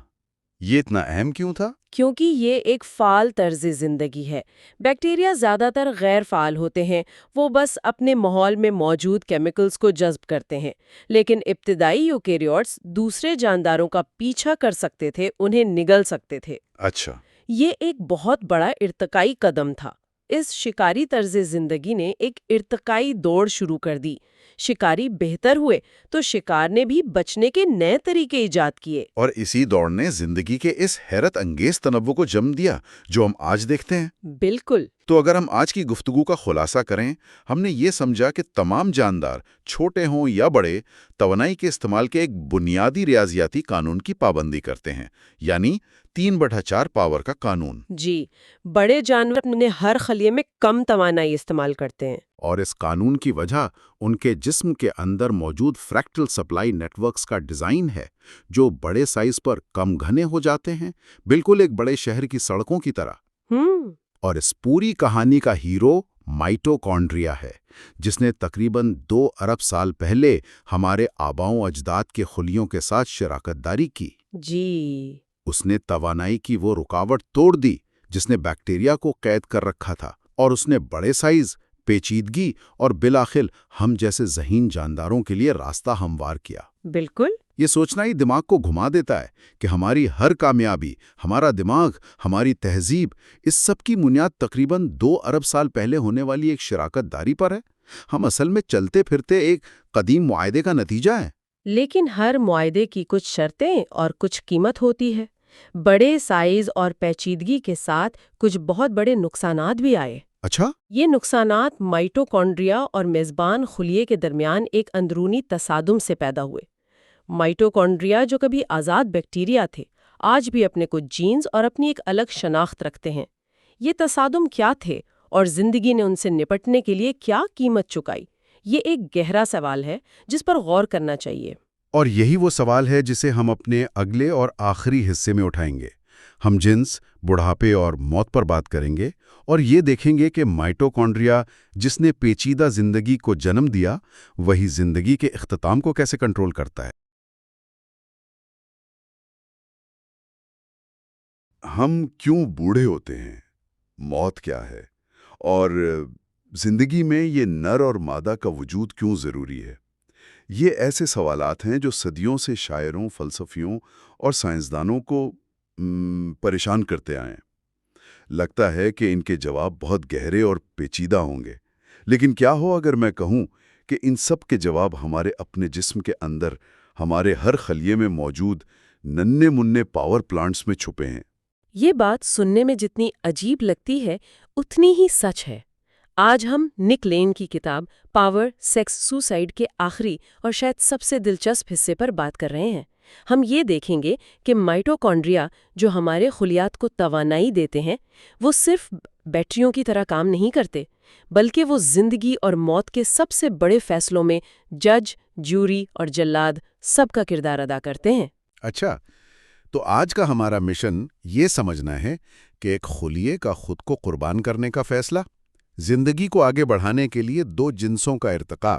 یہ اتنا اہم کیوں تھا؟ کیونکہ یہ ایک فعال طرز زندگی ہے۔ بیکٹیریا زیادہ تر غیر فعال ہوتے ہیں، وہ بس اپنے ماحول میں موجود کیمیکلز کو جذب کرتے ہیں، لیکن ابتدائی یوکیریوٹس دوسرے جانداروں کا پیچھا کر سکتے تھے، انہیں نگل سکتے تھے۔ اچھا۔ یہ ایک بہت بڑا ارتقائی قدم تھا۔ اس شکاری طرز زندگی نے ایک ارتقائی دوڑ شروع کر دی۔ شکاری بہتر ہوئے تو شکار نے بھی بچنے کے نئے طریقے ایجاد کیے، اور اسی دوڑ نے زندگی کے اس حیرت انگیز تنوع کو جنم دیا جو ہم آج دیکھتے ہیں۔ بالکل۔ تو اگر ہم آج کی گفتگو کا خلاصہ کریں، ہم نے یہ سمجھا کہ تمام جاندار، چھوٹے ہوں یا بڑے، توانائی کے استعمال کے ایک بنیادی ریاضیاتی قانون کی پابندی کرتے ہیں، یعنی 3/4 پاور کا قانون۔ جی، بڑے جانور اپنے ہر خلیے میں کم توانائی استعمال کرتے ہیں، اور اس قانون کی وجہ ان کے جسم کے اندر موجود فریکٹل سپلائی نیٹ ورکس کا ڈیزائن ہے، جو بڑے سائز پر کم گھنے ہو جاتے ہیں، بالکل ایک بڑے شہر کی سڑکوں کی طرح۔ اور اس پوری کہانی کا ہیرو مائٹوکونڈریا ہے، جس نے تقریباً 2 ارب سال پہلے ہمارے آباؤں اجداد کے خلیوں کے ساتھ شراکت داری کی۔ جی، اس نے توانائی کی وہ رکاوٹ توڑ دی جس نے بیکٹیریا کو قید کر رکھا تھا، اور اس نے بڑے سائز، پیچیدگی اور بالآخر ہم جیسے ذہین جانداروں کے لیے راستہ ہموار کیا۔ بالکل۔ یہ سوچنا ہی دماغ کو گھما دیتا ہے کہ ہماری ہر کامیابی، ہمارا دماغ، ہماری تہذیب، اس سب کی بنیاد تقریباً 2 ارب سال پہلے ہونے والی ایک شراکت داری پر ہے۔ ہم اصل میں چلتے پھرتے ایک قدیم معاہدے کا نتیجہ ہے۔ لیکن ہر معاہدے کی کچھ شرطیں اور کچھ قیمت ہوتی ہے۔ بڑے سائز اور پیچیدگی کے ساتھ کچھ بہت بڑے نقصانات بھی آئے۔ اچھا؟ یہ نقصانات مائٹوکونڈریا اور میزبان خلیے کے درمیان ایک اندرونی تصادم سے پیدا ہوئے۔ مائٹوکونڈریا جو کبھی آزاد بیکٹیریا تھے، آج بھی اپنے کچھ جینز اور اپنی ایک الگ شناخت رکھتے ہیں۔ یہ تصادم کیا تھے اور زندگی نے ان سے نپٹنے کے لیے کیا قیمت چکائی؟ یہ ایک گہرا سوال ہے جس پر غور کرنا چاہیے۔ اور یہی وہ سوال ہے جسے ہم اپنے اگلے اور آخری حصے میں اٹھائیں گے۔ ہم جنس، بڑھاپے اور موت پر بات کریں گے، اور یہ دیکھیں گے کہ مائٹوکونڈریا جس نے پیچیدہ زندگی کو جنم دیا، وہی زندگی کے اختتام کو کیسے کنٹرول کرتا ہے۔ ہم کیوں بوڑھے ہوتے ہیں؟ موت کیا ہے؟ اور زندگی میں یہ نر اور مادہ کا وجود کیوں ضروری ہے؟ یہ ایسے سوالات ہیں جو صدیوں سے شاعروں، فلسفیوں اور سائنسدانوں کو پریشان کرتے آئے ہیں۔ لگتا ہے کہ ان کے جواب بہت گہرے اور پیچیدہ ہوں گے، لیکن کیا ہو اگر میں کہوں کہ ان سب کے جواب ہمارے اپنے جسم کے اندر، ہمارے ہر خلیے میں موجود ننھے منھے پاور پلانٹس میں چھپے ہیں۔ یہ بات سننے میں جتنی عجیب لگتی ہے اتنی ہی سچ ہے۔ آج ہم نک لین کی کتاب پاور، سیکس، سوسائڈ کے آخری اور شاید سب سے دلچسپ حصے پر بات کر رہے ہیں۔ ہم یہ دیکھیں گے کہ مائٹوکونڈریا جو ہمارے خلیات کو توانائی دیتے ہیں، وہ صرف بیٹریوں کی طرح کام نہیں کرتے، بلکہ وہ زندگی اور موت کے سب سے بڑے فیصلوں میں جج، جوری اور جلاد سب کا کردار ادا کرتے ہیں۔ اچھا، تو آج کا ہمارا مشن یہ سمجھنا ہے کہ ایک خلیے کا خود کو قربان کرنے کا فیصلہ، زندگی کو آگے بڑھانے کے لیے 2 جنسوں کا ارتقاء،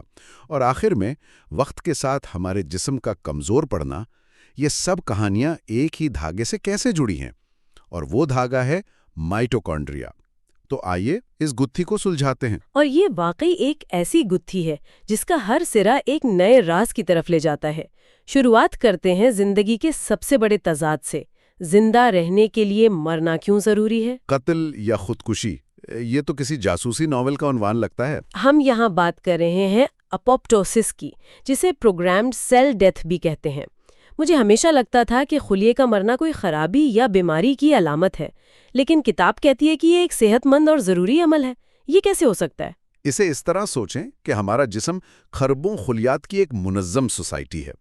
اور آخر میں وقت کے ساتھ ہمارے جسم کا کمزور پڑنا، یہ سب کہانیاں ایک ہی دھاگے سے کیسے جڑی ہیں؟ اور وہ دھاگا ہے مائٹوکونڈریا۔ تو آئیے اس گتھی کو سلجھاتے ہیں۔ اور یہ واقعی ایک ایسی گتھی ہے جس کا ہر سرا ایک نئے راز کی طرف لے جاتا ہے۔ شروعات کرتے ہیں زندگی کے سب سے بڑے تضاد سے۔ زندہ رہنے کے لیے مرنا کیوں ضروری ہے؟ قتل یا خودکشی، یہ تو کسی جاسوسی ناول کا عنوان لگتا ہے۔ ہم یہاں بات کر رہے ہیں اپوپٹوسس کی، جسے پروگرامڈ سیل ڈیتھ بھی کہتے ہیں۔ مجھے ہمیشہ لگتا تھا کہ خلیے کا مرنا کوئی خرابی یا بیماری کی علامت ہے، لیکن کتاب کہتی ہے کہ یہ ایک صحت مند اور ضروری عمل ہے۔ یہ کیسے ہو سکتا ہے؟ اسے اس طرح سوچیں کہ ہمارا جسم خربوں خلیات کی ایک منظم سوسائٹی ہے۔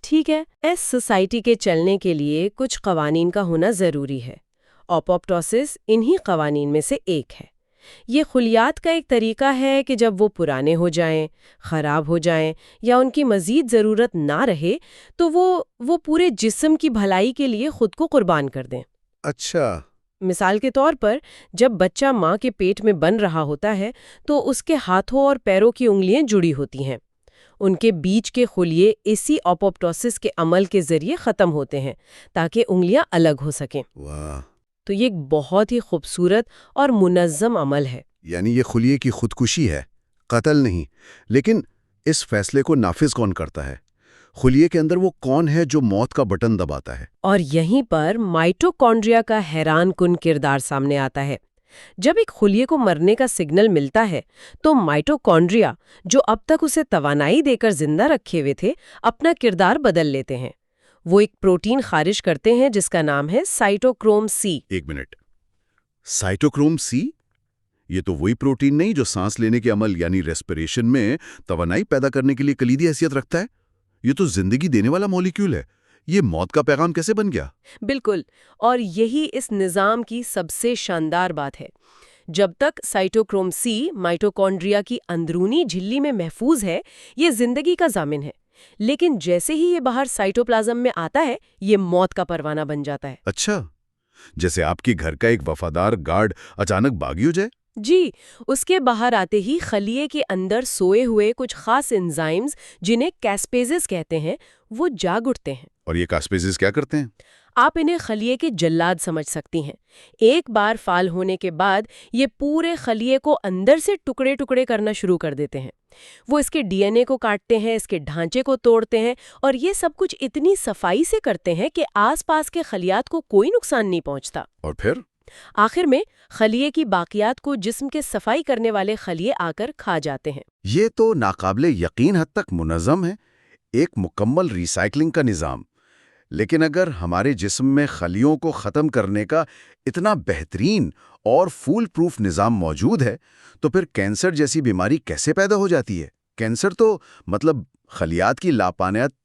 ٹھیک ہے، اس سوسائٹی کے چلنے کے لیے کچھ قوانین کا ہونا ضروری ہے۔ اپوپٹوسس انہی قوانین میں سے ایک ہے۔ یہ خلیات کا ایک طریقہ ہے کہ جب وہ پرانے ہو جائیں، خراب ہو جائیں یا ان کی مزید ضرورت نہ رہے تو وہ پورے جسم کی بھلائی کے لیے خود کو قربان کر دیں۔ اچھا، مثال کے طور پر جب بچہ ماں کے پیٹ میں بن رہا ہوتا ہے تو اس کے ہاتھوں اور پیروں کی انگلیاں جڑی ہوتی ہیں۔ ان کے بیچ کے خلیے اسی اپوپٹوسس کے عمل کے ذریعے ختم ہوتے ہیں تاکہ انگلیاں الگ ہو سکیں۔ واہ! تو یہ ایک بہت ہی خوبصورت اور منظم عمل ہے۔ یعنی یہ خلیے کی خودکشی ہے، قتل نہیں۔ لیکن اس فیصلے کو نافذ کون کرتا ہے؟ خلیے کے اندر وہ کون ہے جو موت کا بٹن دباتا ہے؟ اور یہیں پر مائٹوکونڈریا کا حیران کن کردار سامنے آتا ہے۔ جب ایک خلیے کو مرنے کا سگنل ملتا ہے تو مائٹوکونڈریا، جو اب تک اسے توانائی دے کر زندہ رکھے ہوئے تھے، اپنا کردار بدل لیتے ہیں۔ وہ ایک پروٹین خارج کرتے ہیں جس کا نام ہے سائٹوکروم سی۔ ایک منٹ، سائٹوکروم سی؟ یہ تو وہی پروٹین نہیں جو سانس لینے کے عمل یعنی ریسپریشن میں توانائی پیدا کرنے کے لیے کلیدی حیثیت رکھتا ہے؟ یہ تو زندگی دینے والا مالیکیول ہے۔ یہ موت کا پیغام کیسے بن گیا؟ بالکل، اور یہی اس نظام کی سب سے شاندار بات ہے۔ جب تک سائٹوکروم سی مائٹوکونڈریا کی اندرونی جھلی میں محفوظ ہے، یہ زندگی کا ضامن ہے، لیکن جیسے ہی یہ باہر سائٹوپلازم میں آتا ہے، یہ موت کا پروانہ بن جاتا ہے۔ اچھا، جیسے آپ کے گھر کا ایک وفادار گارڈ اچانک باغی ہو جائے؟ جی، اس کے باہر آتے ہی خلیے کے اندر سوئے ہوئے کچھ خاص انزائمز جنہیں کیسپیزز کہتے ہیں وہ جاگ اٹھتے ہیں۔ اور یہ کاسپیزز کیا کرتے ہیں؟ آپ انہیں خلیے کے جلاد سمجھ سکتی ہیں۔ ایک بار فعال ہونے کے بعد یہ پورے خلیے کو اندر سے ٹکڑے ٹکڑے کرنا شروع کر دیتے ہیں۔ وہ اس کے ڈی این اے کو کاٹتے ہیں، اس کے ڈھانچے کو توڑتے ہیں، اور یہ سب کچھ اتنی صفائی سے کرتے ہیں کہ آس پاس کے خلیات کو کوئی نقصان نہیں پہنچتا۔ اور پھر؟ آخر میں خلیے کی باقیات کو جسم کے صفائی کرنے والے خلیے آ کر کھا جاتے ہیں۔ یہ تو ناقابل یقین حد تک منظم ہے، ایک مکمل ریسائکلنگ کا نظام۔ لیکن اگر ہمارے جسم میں خلیوں کو ختم کرنے کا اتنا بہترین اور فول پروف نظام موجود ہے تو پھر کینسر جیسی بیماری کیسے پیدا ہو جاتی ہے؟ کینسر تو مطلب خلیات کی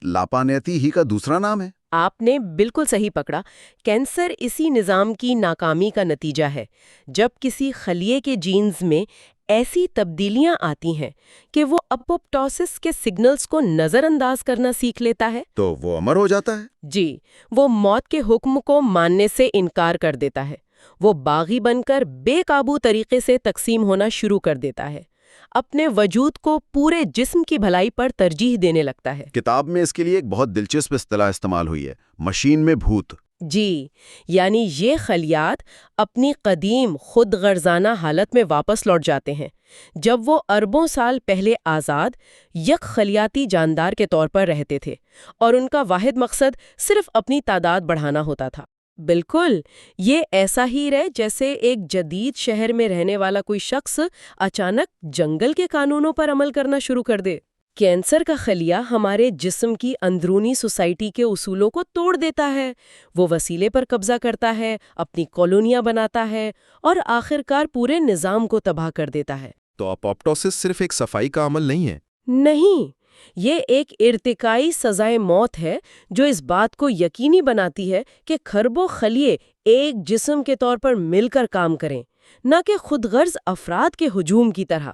لاپانیتی ہی کا دوسرا نام ہے۔ آپ نے بالکل صحیح پکڑا۔ کینسر اسی نظام کی ناکامی کا نتیجہ ہے۔ جب کسی خلیے کے جینز میں ایسی تبدیلیاں آتی ہیں کہ وہ اپوپٹوسس کے سگنلز کو نظر انداز کرنا سیکھ لیتا ہے تو وہ امر ہو جاتا ہے؟ جی، وہ موت کے حکم کو ماننے سے انکار کر دیتا ہے۔ وہ باغی بن کر بے قابو طریقے سے تقسیم ہونا شروع کر دیتا ہے، اپنے وجود کو پورے جسم کی بھلائی پر ترجیح دینے لگتا ہے۔ کتاب میں اس کے لیے ایک بہت دلچسپ اصطلاح استعمال ہوئی ہے، مشین میں بھوت۔ جی، یعنی یہ خلیات اپنی قدیم خود غرضانہ حالت میں واپس لوٹ جاتے ہیں جب وہ اربوں سال پہلے آزاد یک خلیاتی جاندار کے طور پر رہتے تھے اور ان کا واحد مقصد صرف اپنی تعداد بڑھانا ہوتا تھا۔ بالکل، یہ ایسا ہی ہے جیسے ایک جدید شہر میں رہنے والا کوئی شخص اچانک جنگل کے قانونوں پر عمل کرنا شروع کر دے۔ کینسر کا خلیہ ہمارے جسم کی اندرونی سوسائٹی کے اصولوں کو توڑ دیتا ہے۔ وہ وسیلے پر قبضہ کرتا ہے، اپنی کالونیاں بناتا ہے اور آخرکار پورے نظام کو تباہ کر دیتا ہے۔ تو اپوپٹوسس صرف ایک صفائی کا عمل نہیں ہے؟ نہیں، یہ ایک ارتقائی سزائے موت ہے جو اس بات کو یقینی بناتی ہے کہ خربوں خلیے ایک جسم کے طور پر مل کر کام کریں، نہ کہ خود غرض افراد کے ہجوم کی طرح۔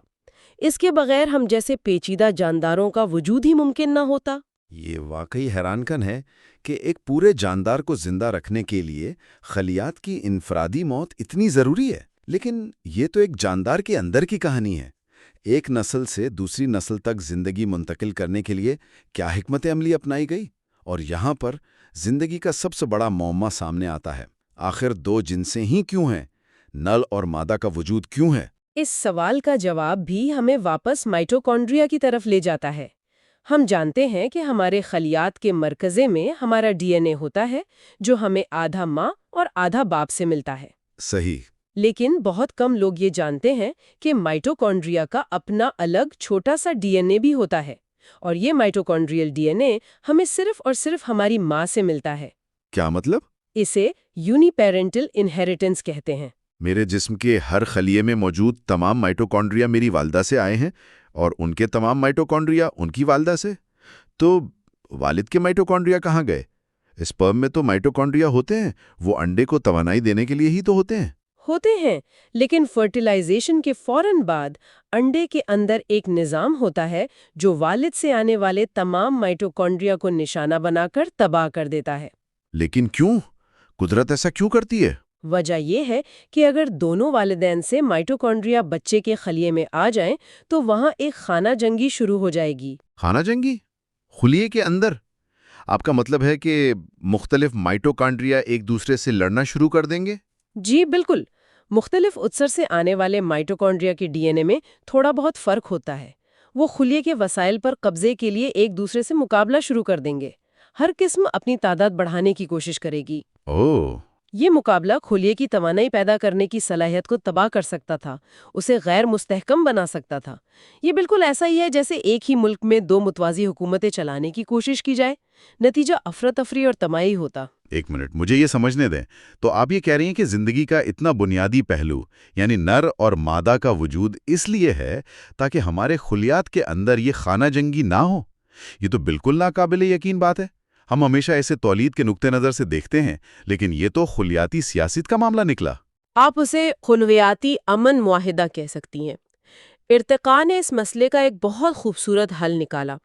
اس کے بغیر ہم جیسے پیچیدہ جانداروں کا وجود ہی ممکن نہ ہوتا۔ یہ واقعی حیران کن ہے کہ ایک پورے جاندار کو زندہ رکھنے کے لیے خلیات کی انفرادی موت اتنی ضروری ہے۔ لیکن یہ تو ایک جاندار کے اندر کی کہانی ہے۔ ایک نسل سے دوسری نسل تک زندگی منتقل کرنے کے لیے کیا حکمت عملی اپنائی گئی؟ اور یہاں پر زندگی کا سب سے بڑا معمہ سامنے آتا ہے۔ آخر دو جنسیں ہی کیوں ہیں؟ نل اور مادہ کا وجود کیوں ہے؟ اس سوال کا جواب بھی ہمیں واپس مائٹوکونڈریا کی طرف لے جاتا ہے۔ ہم جانتے ہیں کہ ہمارے خلیات کے مرکزے میں ہمارا ڈی این اے ہوتا ہے جو ہمیں آدھا ماں اور آدھا باپ سے ملتا ہے۔ صحیح۔ لیکن بہت کم لوگ یہ جانتے ہیں کہ مائٹوکونڈریا کا اپنا الگ چھوٹا سا ڈی این اے بھی ہوتا ہے۔ اور یہ مائٹوکونڈریل ڈی این اے ہمیں صرف اور صرف ہماری ماں سے ملتا ہے۔ کیا مطلب؟ اسے یونی پیرنٹل انہیریٹنس کہتے ہیں۔ میرے جسم کے ہر خلیے میں موجود تمام مائٹوکونڈریا میری والدہ سے آئے ہیں اور ان کے تمام مائٹوکونڈریا ان کی والدہ سے؟ تو والد کے مائٹوکونڈریا کہاں گئے؟ اسپرم میں تو مائٹوکونڈریا ہوتے ہیں، وہ انڈے کو توانائی دینے کے لیے ہی تو ہوتے ہیں۔ لیکن فرٹیلائزیشن کے فوراً بعد انڈے کے اندر ایک نظام ہوتا ہے جو والد سے آنے والے تمام مائٹوکونڈریا کو نشانہ بنا کر تباہ کر دیتا ہے۔ لیکن کیوں؟ قدرت ایسا کیوں کرتی ہے؟ وجہ یہ ہے کہ اگر دونوں والدین سے مائٹوکونڈریا بچے کے خلیے میں آ جائیں تو وہاں ایک خانہ جنگی شروع ہو جائے گی۔ خانہ جنگی؟ خلیے کے اندر؟ آپ کا مطلب ہے کہ مختلف مائٹوکونڈریا ایک دوسرے سے لڑنا شروع کر دیں گے؟ جی بالکل۔ مختلف اتسر سے آنے والے مائٹوکونڈریا کے ڈی این اے میں تھوڑا بہت فرق ہوتا ہے۔ وہ خلیے کے وسائل پر قبضے کے لیے ایک دوسرے سے مقابلہ شروع کر دیں گے۔ ہر قسم اپنی تعداد بڑھانے کی کوشش کرے گی۔ یہ مقابلہ خلیے کی توانائی پیدا کرنے کی صلاحیت کو تباہ کر سکتا تھا، اسے غیر مستحکم بنا سکتا تھا۔ یہ بالکل ایسا ہی ہے جیسے ایک ہی ملک میں دو متوازی حکومتیں چلانے کی کوشش کی جائے، نتیجہ افراتفری اور تباہی ہوتا۔ ایک منٹ، مجھے یہ سمجھنے دیں۔ تو آپ یہ کہہ رہی ہیں کہ زندگی کا اتنا بنیادی پہلو یعنی نر اور مادہ کا وجود اس لیے ہے تاکہ ہمارے خلیات کے اندر یہ خانہ جنگی نہ ہو؟ یہ تو بالکل ناقابل یقین بات ہے۔ ہم ہمیشہ اسے تولید کے نقطہ نظر سے دیکھتے ہیں، لیکن یہ تو خلیاتی سیاست کا معاملہ نکلا۔ آپ اسے خلویاتی امن معاہدہ کہہ سکتی ہیں۔ ارتقاء نے اس مسئلے کا ایک بہت خوبصورت حل نکالا۔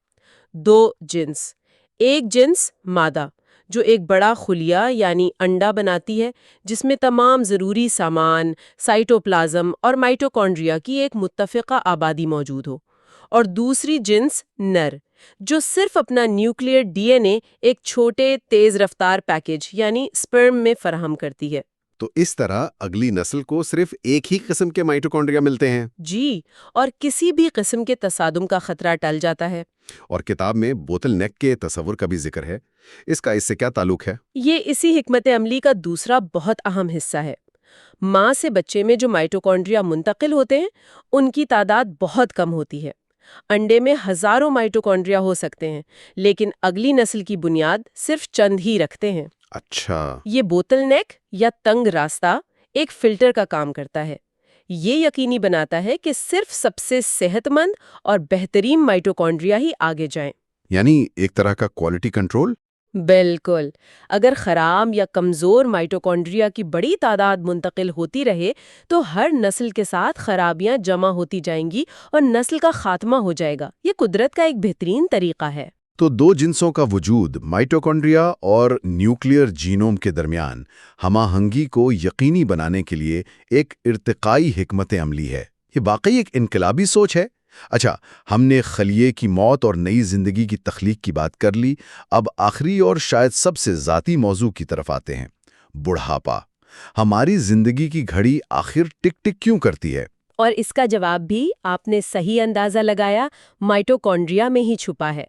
دو جنس، ایک جنس مادہ جو ایک بڑا خلیہ یعنی انڈا بناتی ہے جس میں تمام ضروری سامان، سائٹوپلازم اور مائٹوکونڈریا کی ایک متفقہ آبادی موجود ہو، اور دوسری جنس نر جو صرف اپنا نیوکلیئر ڈی این اے ایک چھوٹے تیز رفتار پیکج یعنی سپرم میں فراہم کرتی ہے۔ تو اس طرح اگلی نسل کو صرف ایک ہی قسم کے مائٹوکونڈریا ملتے ہیں؟ جی، اور کسی بھی قسم کے تصادم کا خطرہ ٹل جاتا ہے۔ اور کتاب میں بوتل نیک کے تصور کا بھی ذکر ہے، اس کا اس سے کیا تعلق ہے؟ یہ اسی حکمت عملی کا دوسرا بہت اہم حصہ ہے۔ ماں سے بچے میں جو مائٹوکونڈریا منتقل ہوتے ہیں ان کی تعداد بہت کم ہوتی ہے۔ انڈے میں ہزاروں مائٹوکونڈریا ہو سکتے ہیں، لیکن اگلی نسل کی بنیاد صرف چند ہی رکھتے ہیں۔ اچھا۔ یہ بوتل نیک یا تنگ راستہ ایک فلٹر کا کام کرتا ہے۔ یہ یقینی بناتا ہے کہ صرف سب سے صحت مند اور بہترین مائٹوکونڈریا ہی آگے جائیں۔ یعنی ایک طرح کا کوالٹی کنٹرول؟ بالکل۔ اگر خراب یا کمزور مائٹوکونڈریا کی بڑی تعداد منتقل ہوتی رہے تو ہر نسل کے ساتھ خرابیاں جمع ہوتی جائیں گی اور نسل کا خاتمہ ہو جائے گا۔ یہ قدرت کا ایک بہترین طریقہ ہے۔ تو دو جنسوں کا وجود مائٹوکونڈریا اور نیوکلیئر جینوم کے درمیان ہم آہنگی کو یقینی بنانے کے لیے ایک ارتقائی حکمت عملی ہے۔ یہ واقعی ایک انقلابی سوچ ہے۔ اچھا، ہم نے خلیے کی موت اور نئی زندگی کی تخلیق کی بات کر لی، اب آخری اور شاید سب سے ذاتی موضوع کی طرف آتے ہیں، بڑھاپا۔ ہماری زندگی کی گھڑی آخر ٹک ٹک کیوں کرتی ہے؟ اور اس کا جواب بھی آپ نے صحیح اندازہ لگایا، مائٹوکونڈریا میں ہی چھپا ہے۔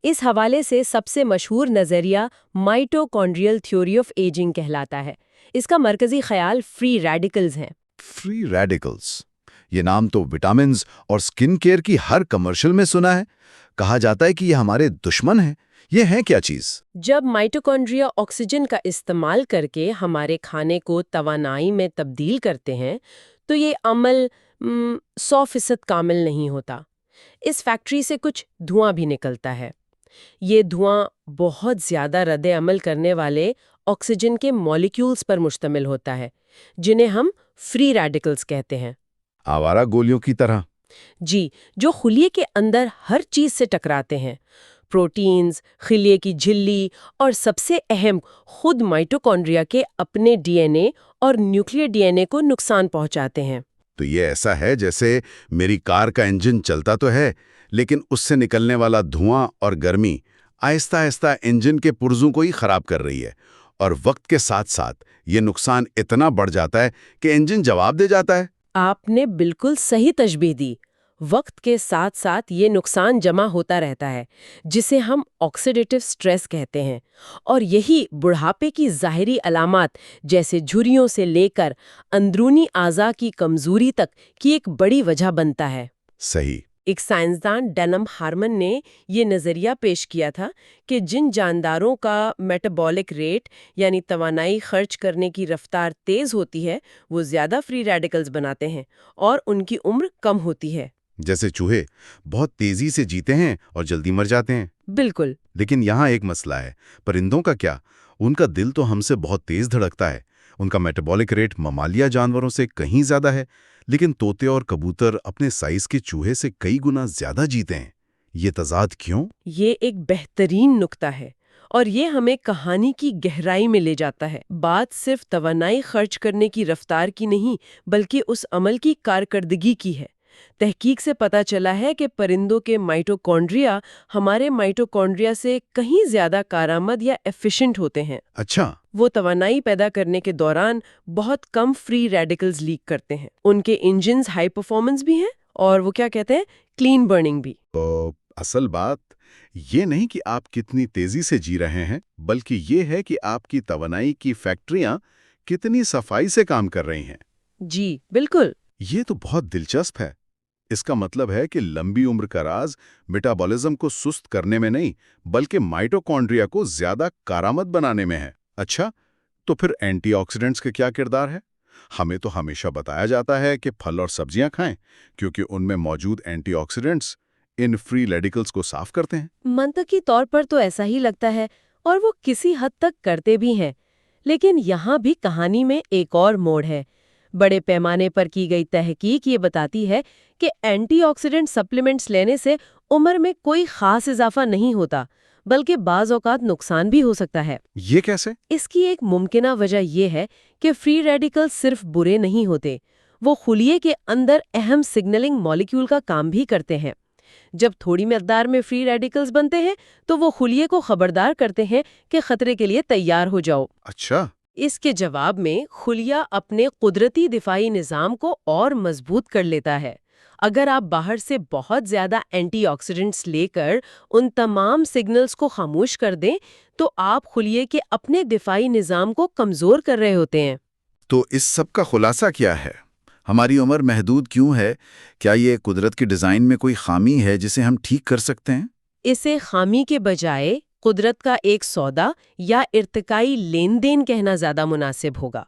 اس حوالے سے سب سے مشہور نظریہ مائٹوکونڈریل تھیوری آف ایجنگ کہلاتا ہے۔ اس کا مرکزی خیال فری ریڈیکلز ہیں۔ فری ریڈیکلز، یہ نام تو وٹامنز اور سکن کیئر کی ہر کمرشل میں سنا ہے۔ کہا جاتا ہے کہ یہ ہمارے دشمن ہیں۔ یہ ہے کیا چیز؟ جب مائٹوکونڈریا آکسیجن کا استعمال کر کے ہمارے کھانے کو توانائی میں تبدیل کرتے ہیں تو یہ عمل 100% کامل نہیں ہوتا۔ اس فیکٹری سے کچھ دھواں بھی نکلتا ہے۔ یہ دھواں بہت زیادہ رد عمل کرنے والے آکسیجن کے مالیکیولز پر مشتمل ہوتا ہے جنہیں ہم فری ریڈیکلز کہتے ہیں۔ آوارہ گولیوں کی طرح؟ جی، جو خلیے کے اندر ہر چیز سے ٹکراتے ہیں، پروٹینز، خلیے کی جھلی اور سب سے اہم خود مائٹوکونڈریا کے اپنے ڈی این اے اور نیوکلیئر ڈی این اے کو نقصان پہنچاتے ہیں۔ تو یہ ایسا ہے جیسے میری کار کا انجن چلتا تو ہے لیکن اس سے نکلنے والا دھواں اور گرمی آہستہ آہستہ انجن کے پرزوں کو ہی خراب کر رہی ہے، اور وقت کے ساتھ ساتھ یہ نقصان اتنا بڑھ جاتا ہے کہ انجن جواب دے جاتا ہے۔ آپ نے بالکل صحیح تشبیہ دی۔ وقت کے ساتھ ساتھ یہ نقصان جمع ہوتا رہتا ہے جسے ہم آکسیڈیٹیو سٹریس کہتے ہیں، اور یہی بڑھاپے کی ظاہری علامات جیسے جھریوں سے لے کر اندرونی اعضاء کی کمزوری تک کی ایک بڑی وجہ بنتا ہے۔ صحیح۔ ایک سائنسدان ڈینم ہارمن نے یہ نظریہ پیش کیا تھا کہ جن جانداروں کا میٹابولک ریٹ یعنی توانائی خرچ کرنے کی رفتار تیز ہوتی ہے وہ زیادہ فری ریڈیکلز بناتے ہیں اور ان کی عمر کم ہوتی ہے۔ جیسے چوہے بہت تیزی سے جیتے ہیں اور جلدی مر جاتے ہیں۔ بالکل۔ لیکن یہاں ایک مسئلہ ہے، پرندوں کا کیا؟ ان کا دل تو ہم سے بہت تیز دھڑکتا ہے، ان کا میٹابولک ریٹ ممالیہ جانوروں سے کہیں زیادہ ہے، لیکن طوطے اور کبوتر اپنے سائز کے چوہے سے کئی گنا زیادہ جیتے ہیں۔ یہ تضاد کیوں؟ یہ ایک بہترین نکتہ ہے اور یہ ہمیں کہانی کی گہرائی میں لے جاتا ہے۔ بات صرف توانائی خرچ کرنے کی رفتار کی نہیں بلکہ اس عمل کی کارکردگی کی ہے۔ تحقیق سے پتہ چلا ہے کہ پرندوں کے مائٹوکونڈریا ہمارے مائٹوکونڈریا سے کہیں زیادہ کارآمد یا ایفیشنٹ ہوتے ہیں۔ اچھا۔ وہ توانائی پیدا کرنے کے دوران بہت کم فری ریڈیکلز لیک کرتے ہیں۔ ان کے انجنز ہائی پرفارمنس بھی ہیں اور وہ کیا کہتے ہیں کلین برننگ بھی۔ تو اصل بات یہ نہیں کہ آپ کتنی تیزی سے جی رہے ہیں، بلکہ یہ ہے کہ آپ کی توانائی کی فیکٹریاں کتنی صفائی سے کام کر رہی ہیں۔ جی بالکل۔ یہ تو بہت دلچسپ ہے۔ اس کا مطلب ہے کہ لمبی عمر کا راز میٹابولزم کو سست کرنے میں نہیں بلکہ مائٹوکونڈریا کو زیادہ کارآمد بنانے میں ہے۔ اچھا، تو پھر اینٹی آکسیڈنٹس کا کیا کردار ہے؟ ہمیں تو ہمیشہ بتایا جاتا ہے کہ پھل اور سبزیاں کھائیں کیونکہ ان میں موجود اینٹی آکسیڈنٹس ان فری ریڈیکلز کو صاف کرتے ہیں۔ منطقی طور پر تو ایسا ہی لگتا ہے اور وہ کسی حد تک کرتے بھی ہیں، لیکن یہاں بھی کہانی میں ایک اور موڑ ہے۔ بڑے پیمانے پر کی گئی تحقیق یہ بتاتی ہے کہ اینٹی آکسیڈنٹ سپلیمنٹس لینے سے عمر میں کوئی خاص اضافہ نہیں ہوتا بلکہ بعض اوقات نقصان بھی ہو سکتا ہے۔ یہ کیسے؟ اس کی ایک ممکنہ وجہ یہ ہے کہ فری ریڈیکل صرف برے نہیں ہوتے، وہ خلیے کے اندر اہم سگنلنگ مالیکیول کا کام بھی کرتے ہیں۔ جب تھوڑی مقدار میں فری ریڈیکلز بنتے ہیں تو وہ خلیے کو خبردار کرتے ہیں کہ خطرے کے لیے تیار ہو جاؤ۔ اچھا۔ اس کے جواب میں خلیہ اپنے قدرتی دفاعی نظام کو اور مضبوط کر لیتا ہے۔ اگر آپ باہر سے بہت زیادہ اینٹی آکسیڈنٹس لے کر ان تمام سگنلز کو خاموش کر دیں تو آپ خلیے کے اپنے دفاعی نظام کو کمزور کر رہے ہوتے ہیں۔ تو اس سب کا خلاصہ کیا ہے؟ ہماری عمر محدود کیوں ہے؟ کیا یہ قدرت کی ڈیزائن میں کوئی خامی ہے جسے ہم ٹھیک کر سکتے ہیں؟ اسے خامی کے بجائے قدرت کا ایک سودا یا ارتقائی لین دین کہنا زیادہ مناسب ہوگا۔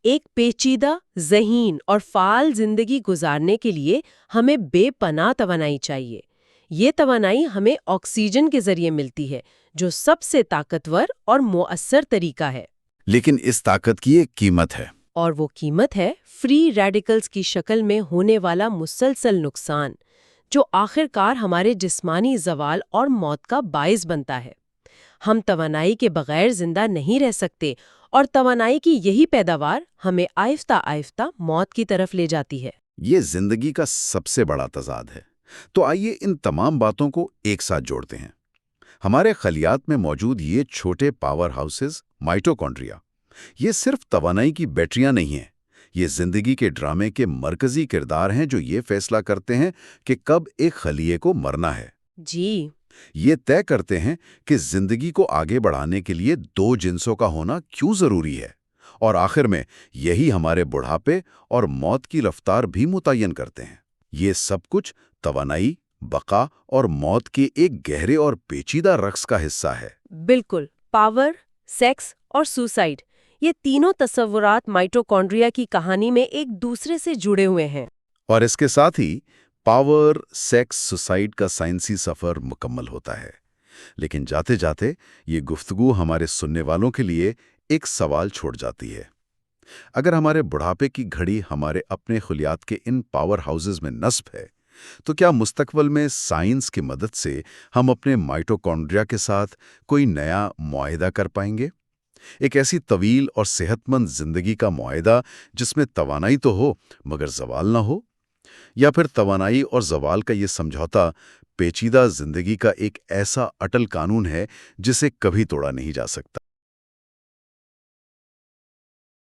ایک پیچیدہ، ذہین اور فعال زندگی گزارنے کے لیے ہمیں بے پناہ توانائی چاہیے۔ یہ توانائی ہمیں آکسیجن کے ذریعے ملتی ہے جو سب سے طاقتور اور مؤثر طریقہ ہے۔ لیکن اس طاقت کی ایک قیمت ہے۔ اور وہ قیمت ہے فری ریڈیکلز کی شکل میں ہونے والا مسلسل نقصان جو آخر کار ہمارے جسمانی زوال اور موت کا باعث بنتا ہے۔ ہم توانائی کے بغیر زندہ نہیں رہ سکتے اور توانائی کی یہی پیداوار ہمیں آہستہ آہستہ موت کی طرف لے جاتی ہے۔ یہ زندگی کا سب سے بڑا تضاد ہے۔ تو آئیے ان تمام باتوں کو ایک ساتھ جوڑتے ہیں۔ ہمارے خلیات میں موجود یہ چھوٹے پاور ہاؤسز مائٹوکونڈریا، یہ صرف توانائی کی بیٹریاں نہیں ہیں، یہ زندگی کے ڈرامے کے مرکزی کردار ہیں جو یہ فیصلہ کرتے ہیں کہ کب ایک خلیے کو مرنا ہے۔ جی، یہ طے کرتے ہیں کہ زندگی کو آگے بڑھانے کے لیے دو جنسوں کا ہونا کیوں ضروری ہے، اور آخر میں یہی ہمارے بڑھاپے اور موت کی رفتار بھی متعین کرتے ہیں۔ یہ سب کچھ توانائی، بقا اور موت کے ایک گہرے اور پیچیدہ رقص کا حصہ ہے۔ بالکل۔ پاور، سیکس اور سوسائڈ، یہ تینوں تصورات مائٹوکونڈریا کی کہانی میں ایک دوسرے سے جڑے ہوئے ہیں۔ اور اس کے ساتھ ہی پاور، سیکس، سوسائڈ کا سائنسی سفر مکمل ہوتا ہے۔ لیکن جاتے جاتے یہ گفتگو ہمارے سننے والوں کے لیے ایک سوال چھوڑ جاتی ہے۔ اگر ہمارے بڑھاپے کی گھڑی ہمارے اپنے خلیات کے ان پاور ہاؤسز میں نصب ہے، تو کیا مستقبل میں سائنس کی مدد سے ہم اپنے مائٹوکونڈریا کے ساتھ کوئی نیا معاہدہ کر پائیں گے؟ ایک ایسی طویل اور صحت مند زندگی کا معاہدہ جس میں توانائی تو ہو مگر زوال نہ ہو؟ یا پھر توانائی اور زوال کا یہ سمجھوتا پیچیدہ زندگی کا ایک ایسا اٹل قانون ہے جسے کبھی توڑا نہیں جا سکتا؟